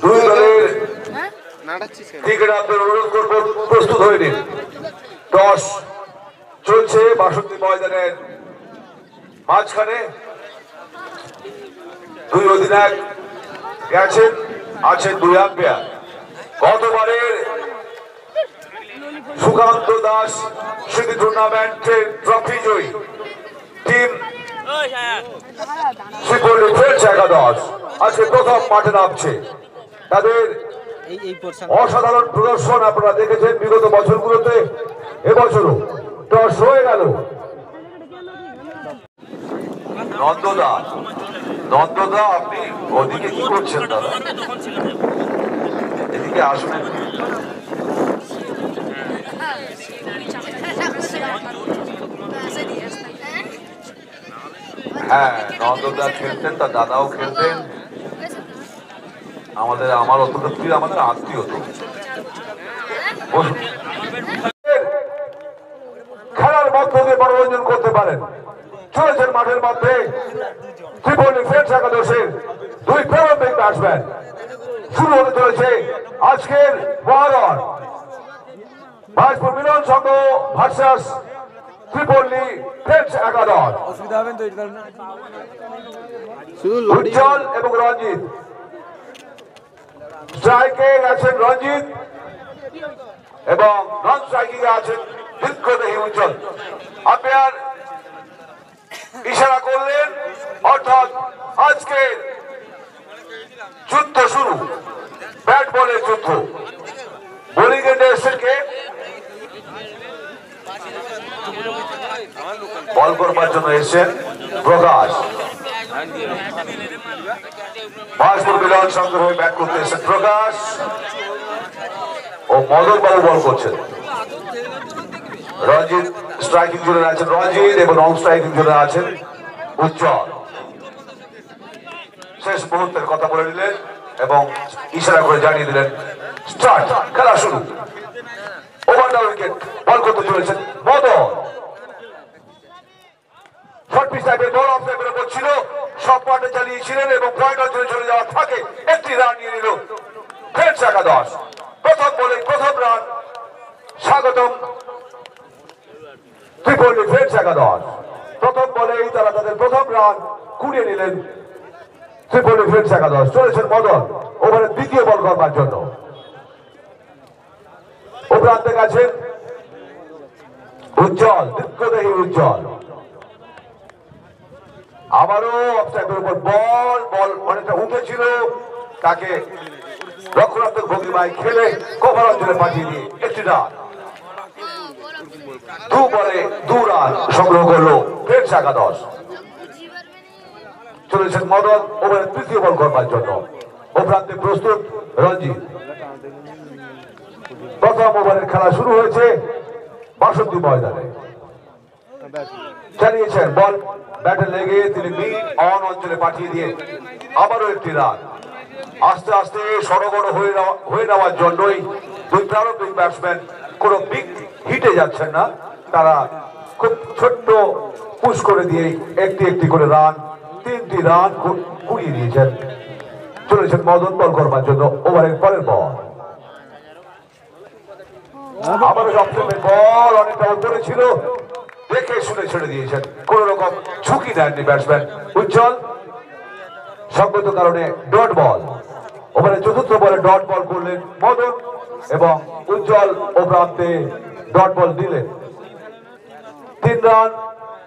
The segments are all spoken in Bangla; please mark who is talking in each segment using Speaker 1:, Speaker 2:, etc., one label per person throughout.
Speaker 1: দুই দলের ক্রিকেটারদের অনুরোধ করব প্রস্তুত হয়ে নিন। টস চলছে বাসন্তী ময়দানের মাঝখানে। দুই অধিনায়ক গেছেন, আছেন দুই আম্পায়ার। গতবারের সুকান্ত দাস স্মৃতি টুর্নামেন্টের ট্রফি জয়ী টিম শ্রীপল্লী ফ্রেন্ডস একাদশ আজকে প্রথম মাঠে নামছে। তাদের অসাধারণ প্রদর্শন আপনারা দেখেছেন বিগত বছরগুলোতে, এবছরও টস হয়ে গেল। নন্দদা, নন্দদা আপনি ওদিকে কি করছেন দাদা? এদিকে আসবেন। হ্যাঁ, নন্দদা খেলতেন, তার দাদাও খেলতেন। আমার অতটা প্রিয়, আমাদের আত্মীয় তো। খেলার মধ্য দিয়ে মনোরঞ্জন করতে পারেন। চলেছেন মাঠের মধ্যে ত্রিপল্লী ফ্রেন্ডস একাদশের দুই প্রারম্ভিক ব্যাটসম্যান। শুরু হতে চলেছে আজকের মহারণ। ভাইসপুর মিলন সংঘ ভার্সাস ত্রিপল্লী ফ্রেন্ডস একাদশ। উজ্জ্বল এবং রঞ্জিত। স্ট্রাইকে আছেন রঞ্জিত এবং নন স্ট্রাইকিং এ আছেন দীর্ঘদেহী উজ্জ্বল। আম্পায়ার ইশারা করলেন, অর্থাৎ আজকে যুদ্ধ শুরু, ব্যাট বলের যুদ্ধ। বোলিং এন্ডে এসেছেন কে? বল করবার জন্য এসেছেন প্রকাশ। ভাইসপুর মিলন সংঘের হয়ে ব্যাট করতে এসেছেন প্রকাশ ও মদন বাবু বল করছেন। রঞ্জিত স্ট্রাইকিং জোনে আছেন রঞ্জিত এবং নন স্ট্রাইকিং জোনে আছেন উজ্জ্বল। শেষ মুহূর্তের কথা বলে দিলেন এবং ইশারা করে জানিয়ে দিলেন স্টার্ট, খেলা শুরু। ওভার দ্য উইকেট বল করতে চলেছেন মদন। শর্ট পিচ টাইপের বল অফ টাইপের উপর ছিল, সব পার্টে চালিয়েছিলেন এবং পয়েন্ট অঞ্চলে চলে যাওয়ার থাকে একটি রান নিয়ে নিল ফ্রেন্ডস একাদশ। প্রথম বলে প্রথম রান। স্বাগতম ত্রিপল্লী ফ্রেন্ডস একাদশ। প্রথম বলেই তারা তাদের প্রথম রান কুড়িয়ে নিলেন ত্রিপল্লী ফ্রেন্ডস একাদশ। চলেছেন মদন ওভারের দ্বিতীয় বল করবার জন্য। ও প্রান্তে গেছেন উজ্জ্বল, দীর্ঘদেহী উজ্জ্বল। আবারও অফ সাইডের উপর বল, বল অনেকটা উঠেছিল, তাকে রক্ষণাত্মক ভঙ্গিমায় খেলে কভার অঞ্চলে পাঠিয়ে দিয়ে একটি রান। দু বলে দু রান সংগ্রহ করলো ফ্রেন্ডস একাদশ। চলেছেন মদন ওভারের তৃতীয় বল করবার জন্য। ও প্রান্তে প্রস্তুত রঞ্জিত। প্রথম ওভারের খেলা শুরু হয়েছে বাসন্তী ময়দানে। চালিয়েছেন বল, ব্যাটে লেগে তিনি মিড অন অঞ্চলে পাঠিয়ে দিয়ে আবারও একটি রান। আস্তে আস্তে সড়গড় হয়ে নেওয়ার জন্যই দুই প্রারম্ভিক ব্যাটসম্যান কোনো বিগ হিটে যাচ্ছেন না, তারা খুব ছোট্ট পুশ করে দিয়ে একটি একটি করে রান, তিনটি রান কুড়িয়ে দিয়েছেন। চলেছেন মদন বল করবার জন্য। ওভারের পরের বল আবারও অফস্টাম্পের বল অনেকটা উপরে ছিল, দেখে শুনে ছেড়ে দিয়েছেন, কোন রকম ঝুঁকি দেননি ব্যাটসম্যান উজ্জ্বল। সঙ্গত কারণে ডট বল। ওভারে চতুর্থ বলে ডট বল করলেন মদন এবং উজ্জ্বল ও প্রান্তে ডট বল দিলেন। 3 রান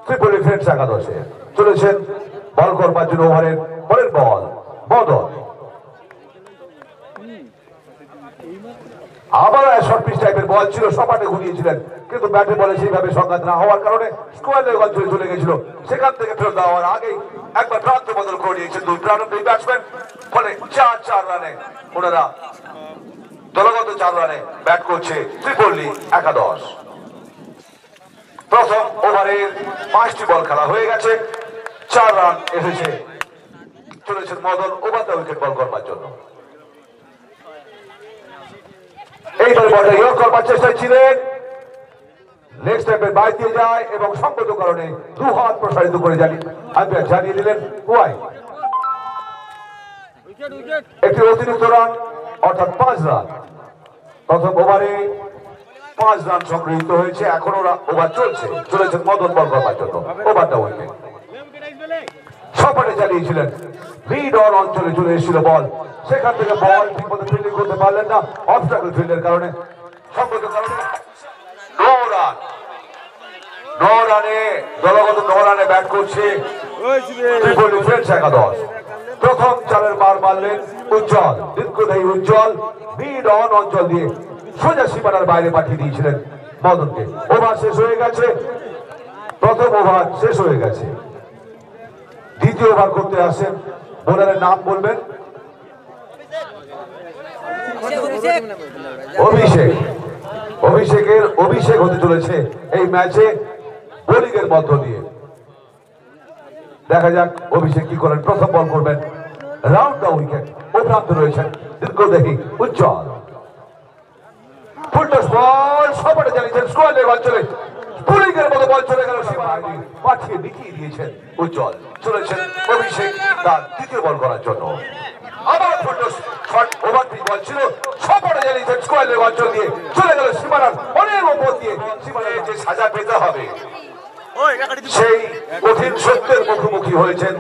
Speaker 1: ত্রিপল্লী ফ্রেন্ডস একাদশে। চলেছেন বল করবার জন্য ওভারের পরের বল মদন। আবার শর্ট পিচ টাইপের বল ছিল, সপাটে ঘুরিয়েছিলেন, কিন্তু ব্যাটে বলে সেইভাবে সংঘাত না হওয়ার কারণে স্কোয়ার লেগ অঞ্চলে চলে গেছিল। সেখান থেকে ফেরত দেওয়ার আগেই একবার প্রান্ত বদল করে নিয়েছেন দুই প্রারম্ভিক ব্যাটসম্যান। ফলে 4 রানে ওনারা দলগত 4 রানে ব্যাট করছে ত্রিপল্লী একাদশ। প্রথম ওভারের 5টি বল খেলা হয়ে গেছে, 4 রান এসেছে। চলেছেন মদন ওভার দ্য উইকেট বল করবার জন্য। এইবারে বলটা ইয়র্ক করবার চেষ্টায় ছিলেন, লেগ স্টেপের বাইরে দিয়ে যায় এবং সংগত কারণে 2 হাত প্রসারিত করে আম্পায়ার জানিয়ে দিলেন ওয়াইড। একটি অতিরিক্ত রান অর্থাৎ 5 রান। প্রথম ওভারে 5 রান সংগৃহীত হয়েছে। এখনো ওভার চলেছেন মদন বল করবার জন্য। ওভারটা উইকেট সপাটে চালিয়েছিলেন। মিড অন অঞ্চলে চলে এসেছিল বল, সেখান থেকে বল ঠিকমতো ফিল্ডিং করতে পারলেন না অবস্ট্রাকল ফিল্ডের কারণে। সংগত কারণে 9 রান। 9 রানে দলগত 9 রানে ব্যাট করছে ত্রিপল্লী ফ্রেন্ডস একাদশ। প্রথম চারের বার মারলেন উজ্জ্বল, দীর্ঘদায়ী উজ্জ্বল মিড অন অঞ্চল দিয়ে সোজা সীমানার বাইরে পাঠিয়ে দিয়েছিলেন মদনকে। ওভার শেষ হয়ে গেছে, প্রথম ওভার শেষ হয়ে গেছে। দ্বিতীয় ওভার করতে আসেন, বোলারের নাম বলবেন। অভিষেক হতে চলেছে এই ম্যাচে বোলিং এর মধ্য দিয়ে। দেখা যাক অভিষেক কি করেন। প্রথম বল করবেন, রাউন্ড দ্য উইকেট। ও প্রান্ত রয়েছেন দীর্ঘদেহী উজ্জ্বল। ফুলটস বল সপাটে চালিয়েছেন স্কোয়ার লেগ অঞ্চলে। বোলিং এর মতো বল চলে গেল সীমানায়, পাঠিয়ে মিটিয়ে দিয়েছেন উজ্জ্বল। চলেছেন অভিষেক তার দ্বিতীয় বল করার জন্য। আবার full toss shot over pitch ball ছিল, সপাটে চালিয়েছেন স্কোয়ার লেগ অঞ্চল দিয়ে চলে গেল সীমানার অনেক উপর দিয়ে। সীমানায় যে সাজা পেতে হবে সেই কঠিন সত্যের মুখোমুখি হয়েছেন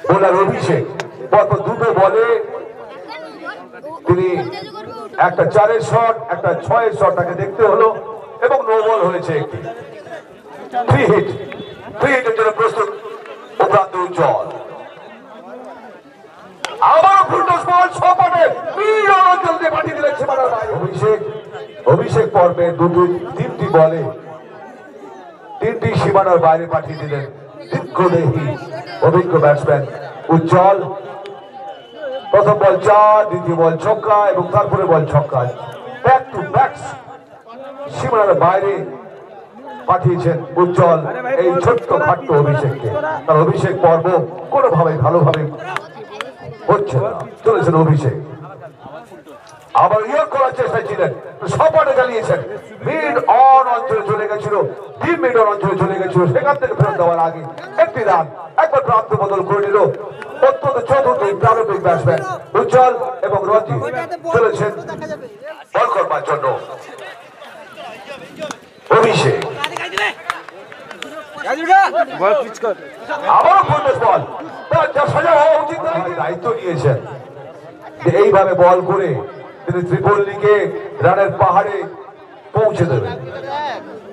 Speaker 1: বোলার অভিষেক। পরপর দুটো বলে তিনি একটা 4-এর শট, একটা 6-এর শট তাকে দেখতে হলো এবং নো বল হয়েছে একটি। 3 হিটের জন্য প্রস্তুত উপ্রান্ত উজ্জ্বল। আবারও ফুলটস বল সপাটে মিড অন অঞ্চল দিয়ে পাঠিয়ে দিলেন সীমানার বাইরে। অভিষেক পর্বে 3টি বলে 3টি সীমানার বাইরে পাঠিয়ে দিলেন দীর্ঘদেহী অভিজ্ঞ ব্যাটসম্যান উজ্জ্বল। প্রথম বল 4, দ্বিতীয় বল ছক্কা এবং তারপরে বল ছক্কা। ব্যাক টু ব্যাকস সীমানার বাইরে পাঠিয়েছেন উজ্জ্বল এই ছোট্ট খাট্ট অভিষেককে। তার অভিষেক পর্ব কোনোভাবে ভালোভাবে হচ্ছে না। চলেছেন অভিষেক, আবার ইয়র করার চেষ্টায় ছিলেন, সপাটে চালিয়েছেন। মিড অন অঞ্চলে চলে গেছিল, ডিপ মিড অন অঞ্চলে চলে গেছিল, সেখান থেকে ফেরত দেওয়ার আগে একটি রান একবার প্রান্ত বদল করে নিল অত্যন্ত চতুর্থ প্রারম্ভিক ব্যাটসম্যান উজ্জ্বল এবং রঞ্জিত। চলেছেন বল করবার জন্য অভিষেক। আবারও ফুলটস বল, তার যা সাজা হওয়া উচিত দায়িত্ব নিয়েছেন যে এইভাবে বল করে তিনি ত্রিপল্লীকে রানের পাহাড়ে পৌঁছে দেবেন।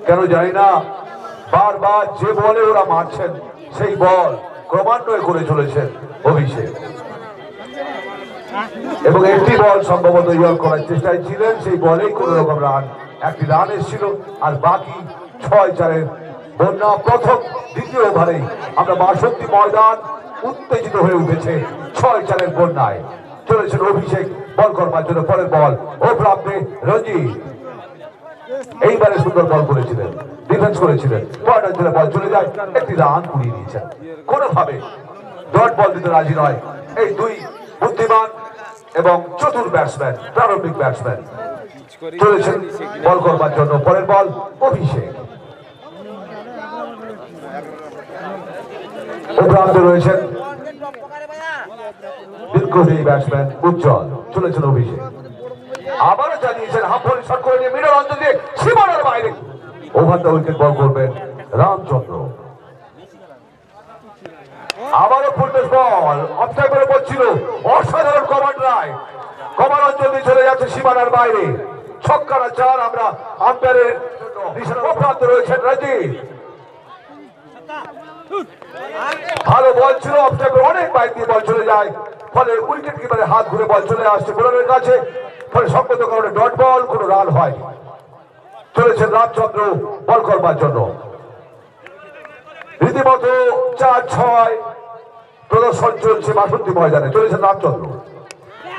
Speaker 1: কেন জানি না বারবার যে বলে ওরা মারছেন সেই বল ক্রমান্বয়ে করে চলেছেন অভিষেক। এবং একটি বল সম্ভবত ইয়র করার চেষ্টায় ছিলেন, সেই বলেই কোন রকম রান, একটি রান এসেছিল। আর বাকি 6-4-এর বন্যা। প্রথম দ্বিতীয় ওভারেই আমরা 62 ময়দান উত্তেজিত হয়ে উঠেছে 6-4-এর বন্যায়। চলেছেন অভিষেক বল করবার জন্য। পরের বল ও প্রাপ্তে রঞ্জিত এইবারে সুন্দর বল করেছিলেন, ডিফেন্স করেছিলেন। পয়েন্ট অঞ্চলে বল চলে যায়, একটি রান কুড়িয়ে দিয়েছেন। কোনোভাবে ডট বল দিতে রাজি নয় এই দুই বুদ্ধিমান এবং চতুর ব্যাটসম্যান, প্রারম্ভিক ব্যাটসম্যান। চলেছেন বল করবার জন্য। পরের বল অভিষেক। প্রান্তে রয়েছেন দীর্ঘদেহী ব্যাটসম্যান উজ্জ্বল। চলেছেন অভিষেক, আবারও চালিয়েছেন হাফ ভলি শট করে নিয়ে মিডল অঞ্চল দিয়ে সীমানার বাইরে। ওভারটা উইকেট বল করবেন রামচন্দ্র। আবারও ফুলটস বল অফসাইড করে পড়ছিল, অসাধারণ কমান্ড রায়। কমান্ড অঞ্চল দিয়ে চলে যাচ্ছে সীমানার বাইরে। ছক্কা না 4 আমরা আম্পায়ারের প্রান্তে রয়েছেন রঞ্জিত। ভালো বল ছিল, অফসাইড অনেক বাইরে দিয়ে বল চলে যায়, ফলে উইকেট কিপারের হাত ঘুরে বল চলে আসছে বোলারের কাছে। ফলে সংগত কারণে ডট বল, কোনো রান হয়। চলেছেন রামচন্দ্র বল করবার জন্য। রীতিমতো 4-6 প্রদর্শন চলছে 62 ময়দানে। চলেছেন রামচন্দ্র,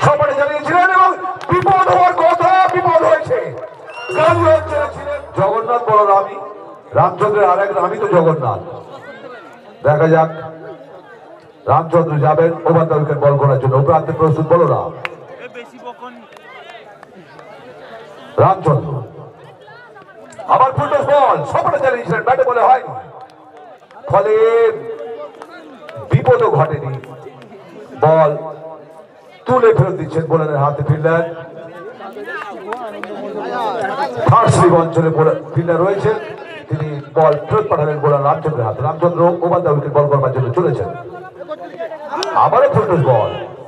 Speaker 1: সপাটে চালিয়েছিলেন এবং বিপদ হওয়ার কথা, বিপদ হয়েছে। জগন্নাথ বলরামী, রামচন্দ্রের আরেক নামই তো জগন্নাথ। দেখা যাক রামচন্দ্র যাবেন ওভার দ্য উইকেট বল করার জন্য। প্রান্তে প্রস্তুত বলরাম। রামচন্দ্র আবার ফুলটস বল সপাটে চালিয়েছিলেন, ব্যাটে বলে হয়নি, ফলে বিপদও ঘটেনি। বল তুলে ফেরত দিচ্ছেন বোলারের হাতে ফিল্ডার। থার্ড স্লিপ অঞ্চলে ফিল্ডার রয়েছেন, তিনি বল ফেরত পাঠালেন বোলার রামচন্দ্রের হাতে। রামচন্দ্র ওভার দ্য উইকেট বল করবার জন্য চলেছেন। আবারও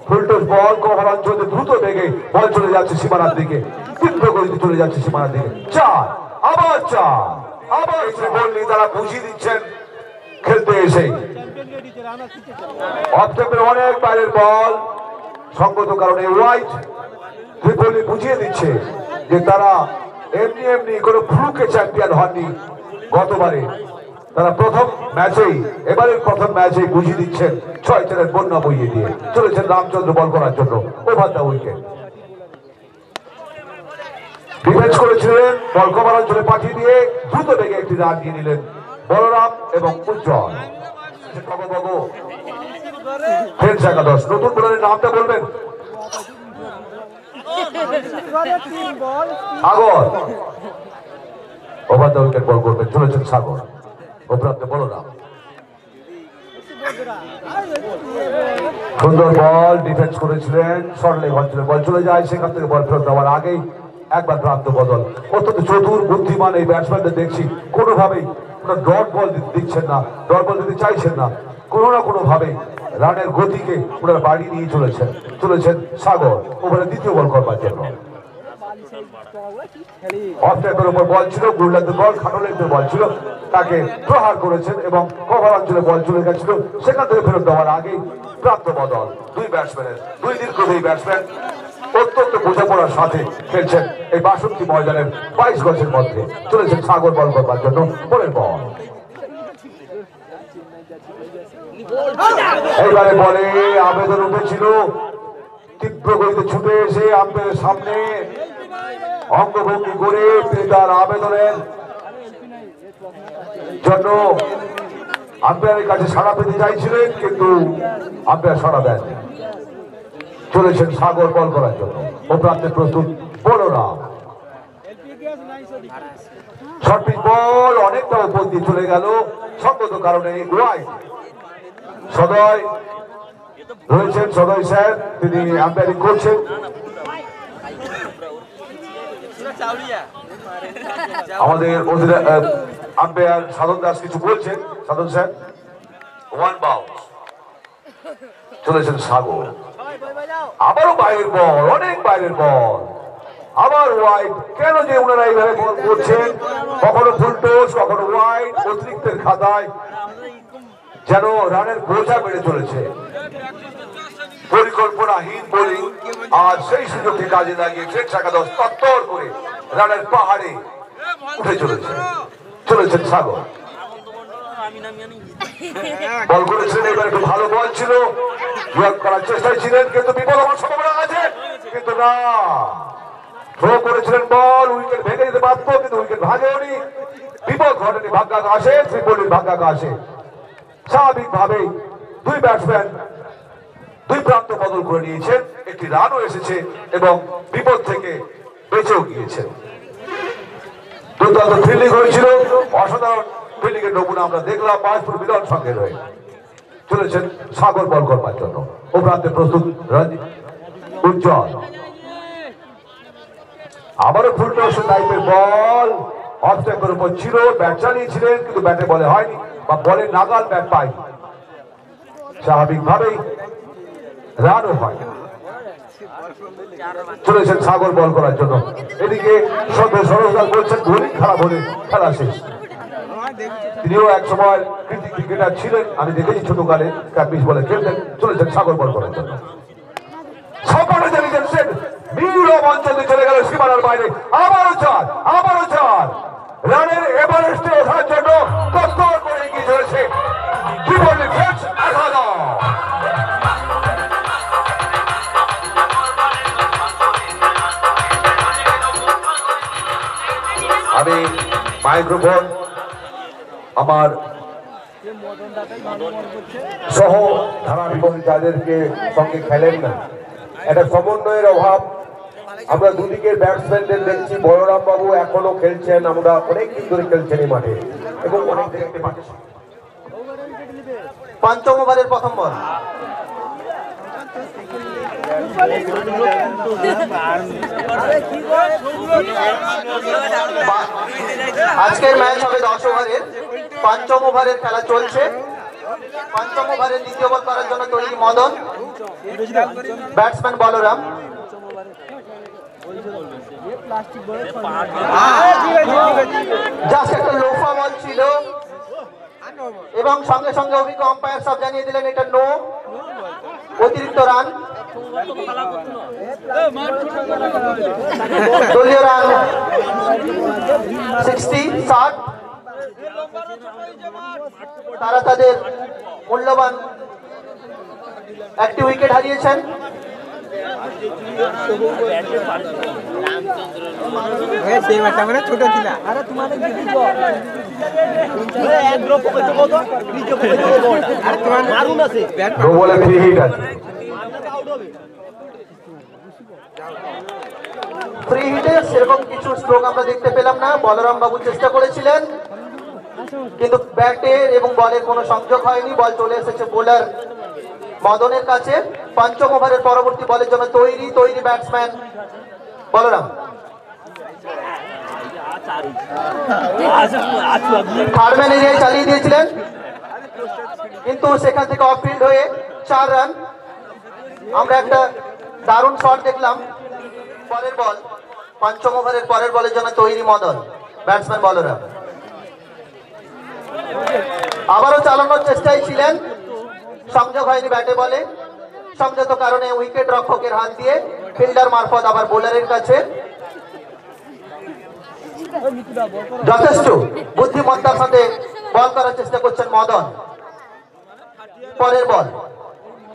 Speaker 1: ফুলটস বল কভার অঞ্চলে দ্রুত বেগে বল চলে যাচ্ছে সীমানার দিকে, তীব্র গতিতে চলে যাচ্ছে সীমানার দিকে। আবার বল নিয়ে তারা বুঝিয়ে দিচ্ছেন খেলতে এসে। অফ টেম্পের অনেক বাইরের বল, সঙ্গত কারণে ওয়াইড। ত্রিপলি বুঝিয়ে দিচ্ছে যে তারা এমনি কোনো ফ্লুকে চ্যাম্পিয়ন হননি গতবারে। তারা এবারের প্রথম ম্যাচেই বুঝিয়ে দিচ্ছেন 6-4 বন্যা বইয়ে দিয়ে চলেছেন রামচন্দ্র বল করার জন্য ওভার দ্য উইকেট। ডিফেন্স করেছিলেন, বল কভার অঞ্চলে পাঠিয়ে দিয়ে দ্রুত বেগে একটি রান নিয়ে নিলেন বলরাম এবং উজ্জ্বল। একাদশ নতুন বোলারের নামটা বলবেন। সাগর ওভার দ্য উইকেট বল করবেন, চলেছেন সাগর। ওপ্রান্তে বলরাম, সুন্দর বল ডিফেন্স করেছিলেন, শর্ট লেগ অঞ্চলে বল চলে যায়, সেখান থেকে বল ফেরত দেওয়ার আগেই একবার প্রান্ত বদল। অত্যন্ত চতুর বুদ্ধিমান এই ব্যাটসম্যানদের দেখছি কোনোভাবেই ডট বল দিচ্ছেন না, ডট বল দিতে চাইছেন না, কোনো না কোনো ভাবে রানের গতিকে ওনারা বাড়িয়ে নিয়ে চলেছেন সাগর ওভারে দ্বিতীয় বল করবার জন্য। অফ টেম্পের উপর বল ছিল, গুরুলাদের বল, খাটলের বল ছিল, তাকে প্রহার করেছেন এবং কভার অঞ্চলে বল চলে গেছিল, সেখান থেকে ফেরত দেওয়ার আগেই প্রান্ত বদল। দুই ব্যাটসম্যানের দুই দীর্ঘদেহী ব্যাটসম্যান অত্যন্ত বোঝাপড়ার সাথে খেলছেন এই ৬২ ময়দানের ২২ গজের মধ্যে। চলেছেন সাগর বল করবার জন্য, পরের বল। এইবারে বলে আবেদন উঠেছিল, তীব্র গতিতে ছুটে এসে আম্পায়ারের সামনে অঙ্গভঙ্গি করে তিনি তার আবেদনের জন্য আম্পায়ারের কাছে সাড়া পেতে চাইছিলেন, কিন্তু আম্পায়ার সাড়া দেন। চলেছেন সাগর বল করার জন্য, ও প্রান্তে প্রস্তুত বলরাম। শর্ট পিচ বল অনেকটা উপর দিয়ে চলে গেল, সঙ্গত কারণে ওয়াইড। সদয় রয়েছেন, সদয় স্যার, তিনি আম্পায়ারিং করছেন। আমাদের আম্পায়ার সাধন দাস কিছু বলছেন। সাধন স্যার, ওয়ান বাউন্স। চলেছেন সাগর, আবারও বাইরের বল, অনেক বাইরের বল, আবার ওয়াইড। কেন যে ওনারা এইভাবে বল করছেন, কখনো ফুলটোস কখনো ওয়াইড, অতিরিক্তের খাতায় যেন রানের বোঝা বেড়ে চলেছে। পরিকল্পনাহীন বোলিং, আর সেই সুযোগকে কাজে লাগিয়ে ফ্রেন্স একাদশ তত্তর করে রানের পাহাড়ে উঠে চলেছেন সাগর। বল করেছিলেন, এবার একটু ভালো বল ছিল, করার চেষ্টায় ছিলেন, কিন্তু বিপদ হওয়ার সম্ভাবনা আছে, কিন্তু না, থ্রো করেছিলেন বল, উইকেট ভেঙে দিতে পারত, কিন্তু উইকেট ভাঙেওনি, বিপদ ঘটেনি ভাগ্যাকাশে, ত্রিপলির ভাগ্যাকাশে। স্বাভাবিকভাবেই দুই ব্যাটসম্যান দুই প্রান্ত বদল করে নিয়েছেন, একটি রানও এসেছে এবং বিপদ থেকে বেঁচেও গিয়েছেন। দুর্দান্ত ফিল্ডিং হয়েছিল, অসাধারণ ফিল্ডিং এর নমুনা আমরা দেখলাম মাঝপুর মিলন সঙ্গে রয়ে। চলেছেন সাগর বল করবার জন্য, ও প্রান্তে প্রস্তুত উজ্জ্বল। আবারও ফুলটস টাইপের বল, অফ টেম্পের উপর ছিল, ব্যাট চালিয়েছিলেন, কিন্তু ব্যাটে বলে হয়নি বা বলে নাগাল ব্যাট পায়নি, স্বাভাবিকভাবেই রানও হয়। চলেছেন সাগর বল করার জন্য। এদিকে সরোজলাল বলছেন বোলিং খারাপ হলে খেলা শেষ। তিনিও এক সময় ক্রিকেটার ছিলেন, আমি দেখেছি ছোটকালে, ২৪ বলে খেলতেন। চলেছেন সাগর বল করার জন্য। অঞ্চলে চলে গেল সীমানার বাইরে, আবারও চার রানের এভারেস্টে ওঠার জন্য তত্তর করে এগিয়ে চলেছে ত্রিপলি ফ্রেন্স একাদশ। আমি মাইক্রোফোন আমার সহ ধারাবাহিক যাদেরকে সঙ্গে খেলেন না, একটা সমন্বয়ের অভাব। আমরা দুদিকের ব্যাটসম্যানদের দেখছি, বলরাম বাবু এখনো খেলছেন, আমরা অনেক দিন ধরে খেলছেন এই মাঠে এবং অনেক দেখতে পাচ্ছি। পঞ্চম ওভারের প্রথম বল,
Speaker 2: আজকের ম্যাচ হবে 10 ওভারের, পঞ্চম ওভারের খেলা চলছে। পঞ্চম ওভারের দ্বিতীয় বল করার জন্য তৈরি মদন, ব্যাটসম্যান বলরাম। জাস্ট একটা লোফা বল ছিল এবং সঙ্গে সঙ্গে অভিজ্ঞ আম্পায়ার সব জানিয়ে দিলেন এটা নো, অতিরিক্ত রান। দলীয় রান 60। তারা তাদের মূল্যবান একটি উইকেট হারিয়েছেন। ছোট ছিল ফ্রি হিটে সেরকম কিছু স্ট্রোক আমরা দেখতে পেলাম না। বলরাম বাবু চেষ্টা করেছিলেন কিন্তু ব্যাটের এবং বলের কোনো সংযোগ হয়নি। বল চলে এসেছে বোলার মদনের কাছে। পঞ্চম ওভারের পরবর্তী বলের জন্য তৈরি ব্যাটসম্যান বলরাম। থার্ডম্যান এরিয়ায় চালিয়ে দিয়েছিলেন কিন্তু সেখান থেকে অফ ফিল্ড হয়ে 4 রান। আমরা একটা দারুণ শট দেখলাম। পরের বল, পঞ্চম ওভারের পরের বলের জন্য তৈরি মদন, ব্যাটসম্যান বলরাম। আবারও চালানোর চেষ্টায় ছিলেন, সংযোগ হয়নি ব্যাটে বলে। সংযত কারণে উইকেট রক্ষকের হাত দিয়ে ফিল্ডার মারফত আবার বোলারের কাছে। যথেষ্ট বুদ্ধিমত্তার সাথে বল করার চেষ্টা করছেন মদন। পরের বল,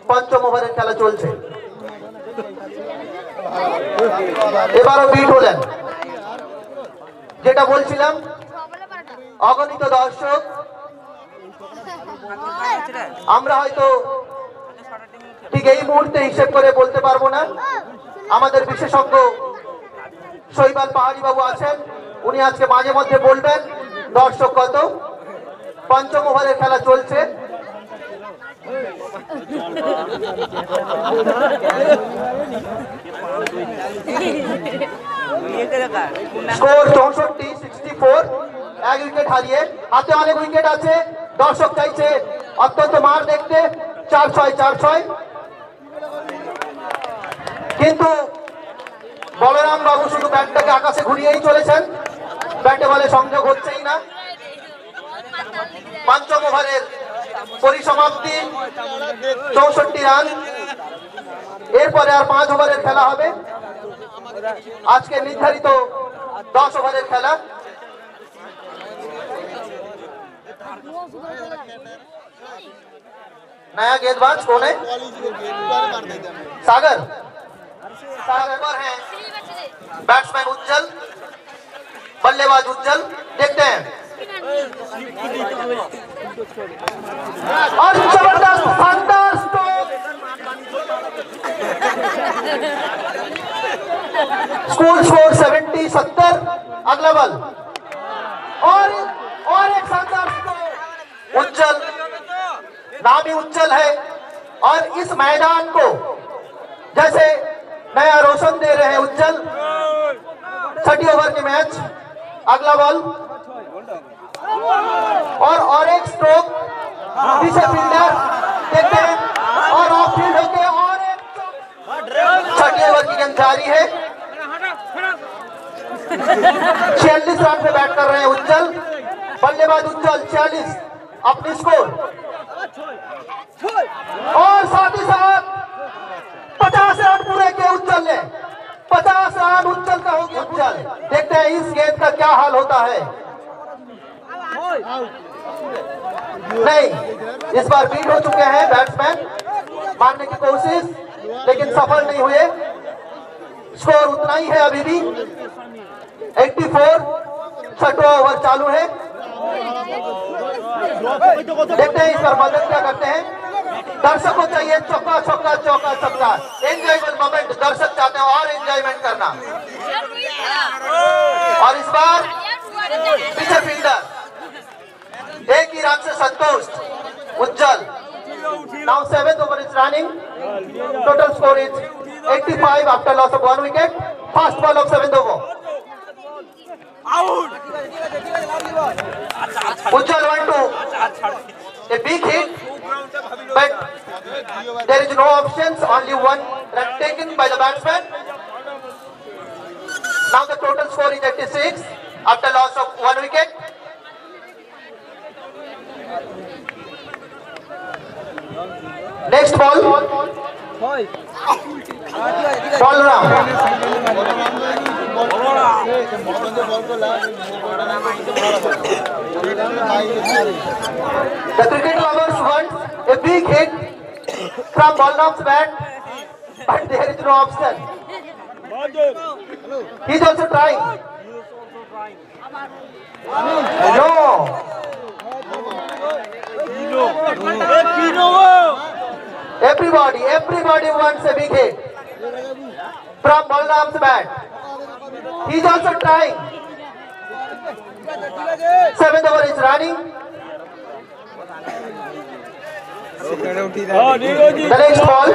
Speaker 2: পঞ্চম ওভারের খেলা চলছে। এবারও বিট হলেন। যেটা বলছিলাম, অগণিত দর্শক, আমরা হয়তো ঠিক এই মুহূর্তে হিসেব করে বলতে পারবো না। আমাদের বিশেষজ্ঞ শৈবাল পাহাড়ি বাবু আছেন, উনি আজকে মাঝে মধ্যে বলবেন দর্শক কত। পঞ্চম ওভারের খেলা চলছে। স্কোর 64। 1 উইকেট হারিয়ে, হাতে অনেক উইকেট আছে। দর্শক চাইছে অত্যন্ত মার দেখতে। 4-6 কিন্তু বলরাম বাবু শুধু ব্যাটটাকে আকাশে ঘুরিয়েই চলেছেন, ব্যাটে বলে সংযোগ হচ্ছেই না। পঞ্চম ওভারের পরিসমাপ্তি 64 রান। এরপরে আর 5 ওভারের খেলা হবে। আজকে নির্ধারিত 10 ওভারের খেলা। नया गेंदबाज कौन है? सागर पर है बैट्समैन उज्जवल, बल्लेबाज उज्जवल। देखते हैं और जबरदस्त शानदार स्कोर 70। अगला बल और एक शानदार स्कोर। उज्जवल नाम ही उज्जवल है और इस मैदान को जैसे नया रोशन दे रहे हैं उज्जवल। 30 ओवर के मैच। अगला बॉल और एक स्ट्रोक पीछे फील्डर देखते हैं और ऑफ फील्ड होके और एक 30 ओवर की गेंद जारी है। 46 रन पे बैट कर रहे हैं उज्जवल। बल्लेबाज उज्जवल 46 अपनी स्कोर और साथ ही साथ 50 रन पूरे किए उज्जवल ने। 50 रन उज्जवल का हो गया। उज्जवल देखते हैं इस गेंद का क्या हाल होता है। नहीं, इस बार बीट हो चुके हैं बैट्समैन, मारने की कोशिश लेकिन सफल नहीं हुए। स्कोर उतना ही है अभी भी 84। 6वां ओवर चालू है। देखते हैं इस पर मदद क्या करते हैं। दर्शकों चाहिए चौका छक्का चौका छक्का। एंजॉयमेंट मोमेंट दर्शक चाहते हैं और एंजॉयमेंट करना। और इस बार पीछे फील्डर एक ही रन से संतुष्ट Ujjwal. Now 7th over is running. Total score is 85 after loss of 1 wicket. First ball of 7th over. Ujjwal 1-2. A big hit, but there is no options. Only one run taken by the batsman. Now the total score is 86 after loss of 1 wicket. Next ball. Ball round. The cricket lovers want a big hit from Balram's bat, but there is no option. He is also trying. No. Everybody wants a big hit from Balram's bat. He is also trying. 7th over is running. The next ball.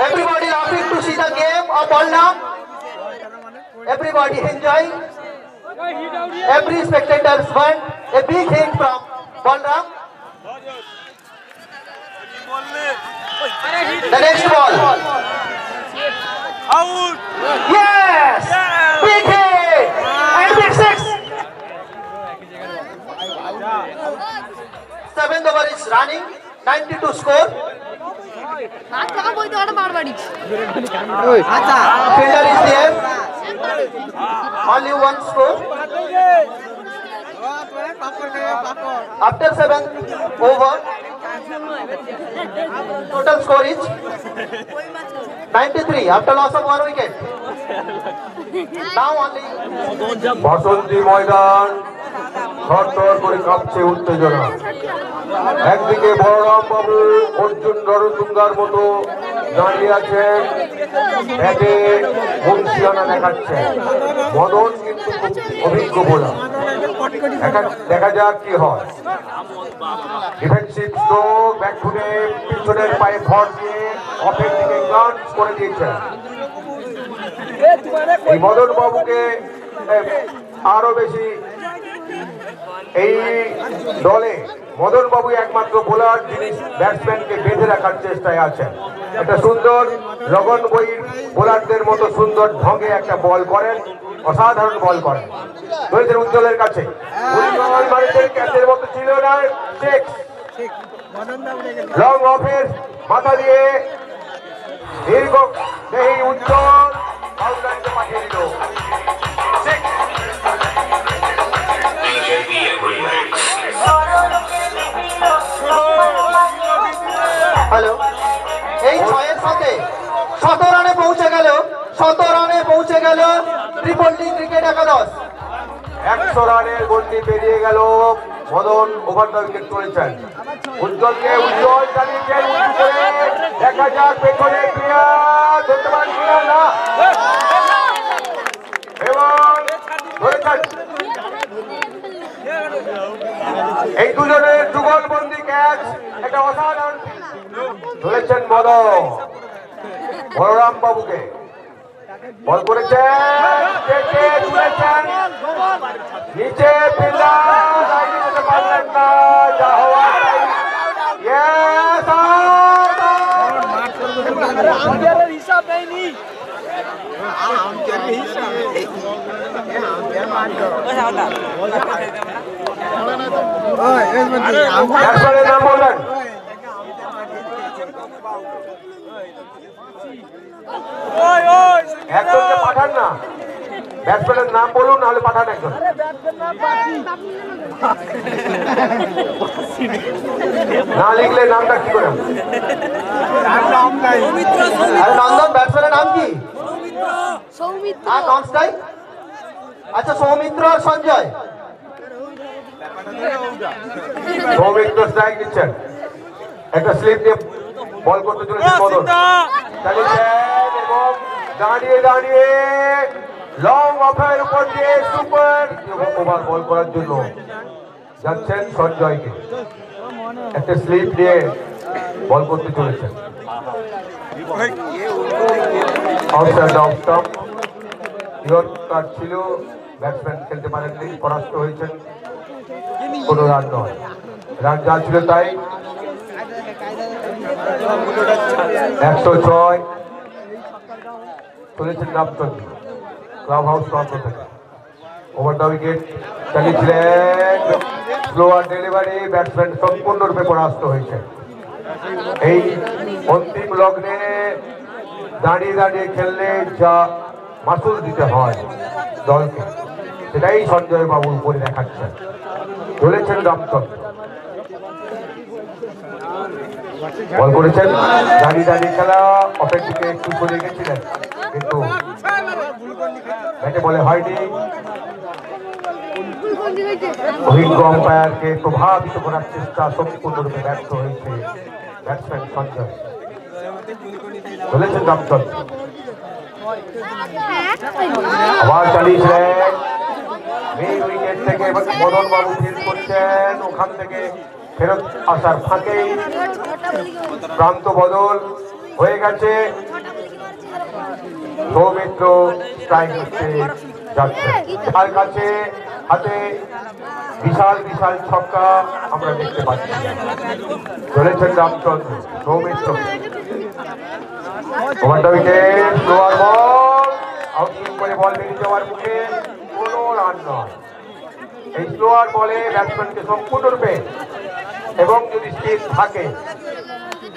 Speaker 2: Everybody laughing to see the game of Balram. Everybody enjoying. Every spectators want a big hit from Balram. The next ball.
Speaker 3: Out.
Speaker 2: Yes! Big hit! And big six! 7th over is running. 92 score. Fielder is there. Only one score. After 7th over, total score is 93 after loss of 1 wicket. Now only
Speaker 1: বসন্তী ময়দান থরথর করে কাঁপছে উত্তেজনা। একদিকে বলরাম বাবু অর্জুন রণতুঙ্গার মতো দাঁড়িয়ে আছেন, ব্যাটে বংশিয়ানা দেখাচ্ছেন। মদন কিন্তু খুব অভিজ্ঞ বোলার। দেখা যাক কি হয়। ডিফেন্সিভ স্ট্রোক, ব্যাকফুটে পিছনের পায়ে ভর দিয়ে অফের দিকে গ্লান্স করে দিয়েছেন। এই মদন বাবুকে আরো বেশি এই দলে মদন বাবু একমাত্র বোলার যিনি ব্যাটসম্যানকে বেঁধে রাখার চেষ্টায় আছেন। একটা সুন্দর লগন বইয়ের বোলারদের মতো সুন্দর ঢঙে একটা বল করেন, অসাধারণ বল করেন। রয়েছেন উজ্জ্বলের কাছে, উজ্জ্বল মারিতে ক্যাচের মতো ছিল না, লং অফের মাথা দিয়ে দীর্ঘ দেহি উজ্জ্বল আউটলাইনকে পাঠিয়ে দিল।
Speaker 2: হ্যালো, এই 6-এর সাথে 100 রানে পৌঁছে গেল, 100 রানে পৌঁছে গেল ট্রিপল ডি ক্রিকেট একাদশ।
Speaker 1: 100 রানের গন্ডি পেরিয়ে গেল। মদন ওভার দ্য উইকেট চলেছেন। উজ্জ্বলকে উজ্জ্বল চালিয়েছেন, দেখা যাক পেছনে প্লেয়ার ধরতে পারছিল না এবং ধরেছেন। এই দুজনের যুগলবন্দি ক্যাচ একটা অসাধারণ ধরেছেন মদন। বলরাম বাবুকে বল করেছেন, তুলেছেন নিচে, ফিল্ডার দিতে পারলেন না, যা হওয়ার
Speaker 3: হিসাব নেয়নি।
Speaker 1: নাম বললেন একজনকে পাঠান না, ব্যাটসম্যানের নাম বলুন, নাহলে পাঠান একজন। না লিখলে নামটা কি করে?
Speaker 2: নন্দন, ব্যাটসম্যানের নাম কি? আর নন স্ট্রাইক? আচ্ছা, সৌমিত্র আর সঞ্জয়।
Speaker 1: সৌমিত্র স্ট্রাইক দিচ্ছেন, একটা স্লিপ দিয়ে বল করতে চলেছেন মদন। দাঁড়িয়ে দাঁড়িয়ে লং অফের উপর দিয়ে সুপার ওভার বল করার জন্য যাচ্ছেন সঞ্জয়কে। একটা স্লিপ দিয়ে বল করতে চলেছেন। ছিল ব্যাটসম্যান খেলতে পারেননি, পরাস্ত হয়েছেন। কোনো রান নয়, রান যা ছিল তাই। 106 চলেছেন রামচন্দ্র ক্লাব হাউস প্রান্ত থেকে। ওভার দ্য উইকেট চালিয়েছিলেন, স্লোয়ার ডেলিভারি, ব্যাটসম্যান সম্পূর্ণরূপে পরাস্ত হয়েছে। এই অন্তিম লগ্নে দাঁড়িয়ে দাঁড়িয়ে খেললে যা মাসুল দিতে হয় দলকে, সেটাই সঞ্জয় বাবু উপরে দেখাচ্ছেন। চলেছেন রামচন্দ্র, বল করেছেন, দাঁড়িয়ে দাঁড়িয়ে খেলা। অফের দিকে একটু সরে গেছিলেন, কিন্তু ব্যাটে বলে হয়নি। অভিজ্ঞ আম্পায়ারকে প্রভাবিত করার চেষ্টা সম্পূর্ণরূপে ব্যর্থ হয়েছে ব্যাটসম্যান সঞ্জয়। চলেছেন রামচন্দ্র, আবার চালিয়েছিলেন মেন উইকেট থেকে। মদন বাবু ফিল্ড করছেন, ওখান থেকে ফেরত আসার ফাঁকেই প্রান্ত বদল হয়ে গেছে। সৌমিত্র স্ট্রাইক করতে যাচ্ছে, তার কাছে হাতে বিশাল বিশাল ছক্কা আমরা দেখতে পাচ্ছি। চলেছেন Ramchandra, Soumitra over wicket, slower বল, আউটসুইং করে বল বেরিয়ে যাওয়ার মুখে কোনো রান নয়। এই স্লোয়ার বলে ব্যাটসম্যানকে সম্পূর্ণরূপে, এবং যদি স্পিন থাকে,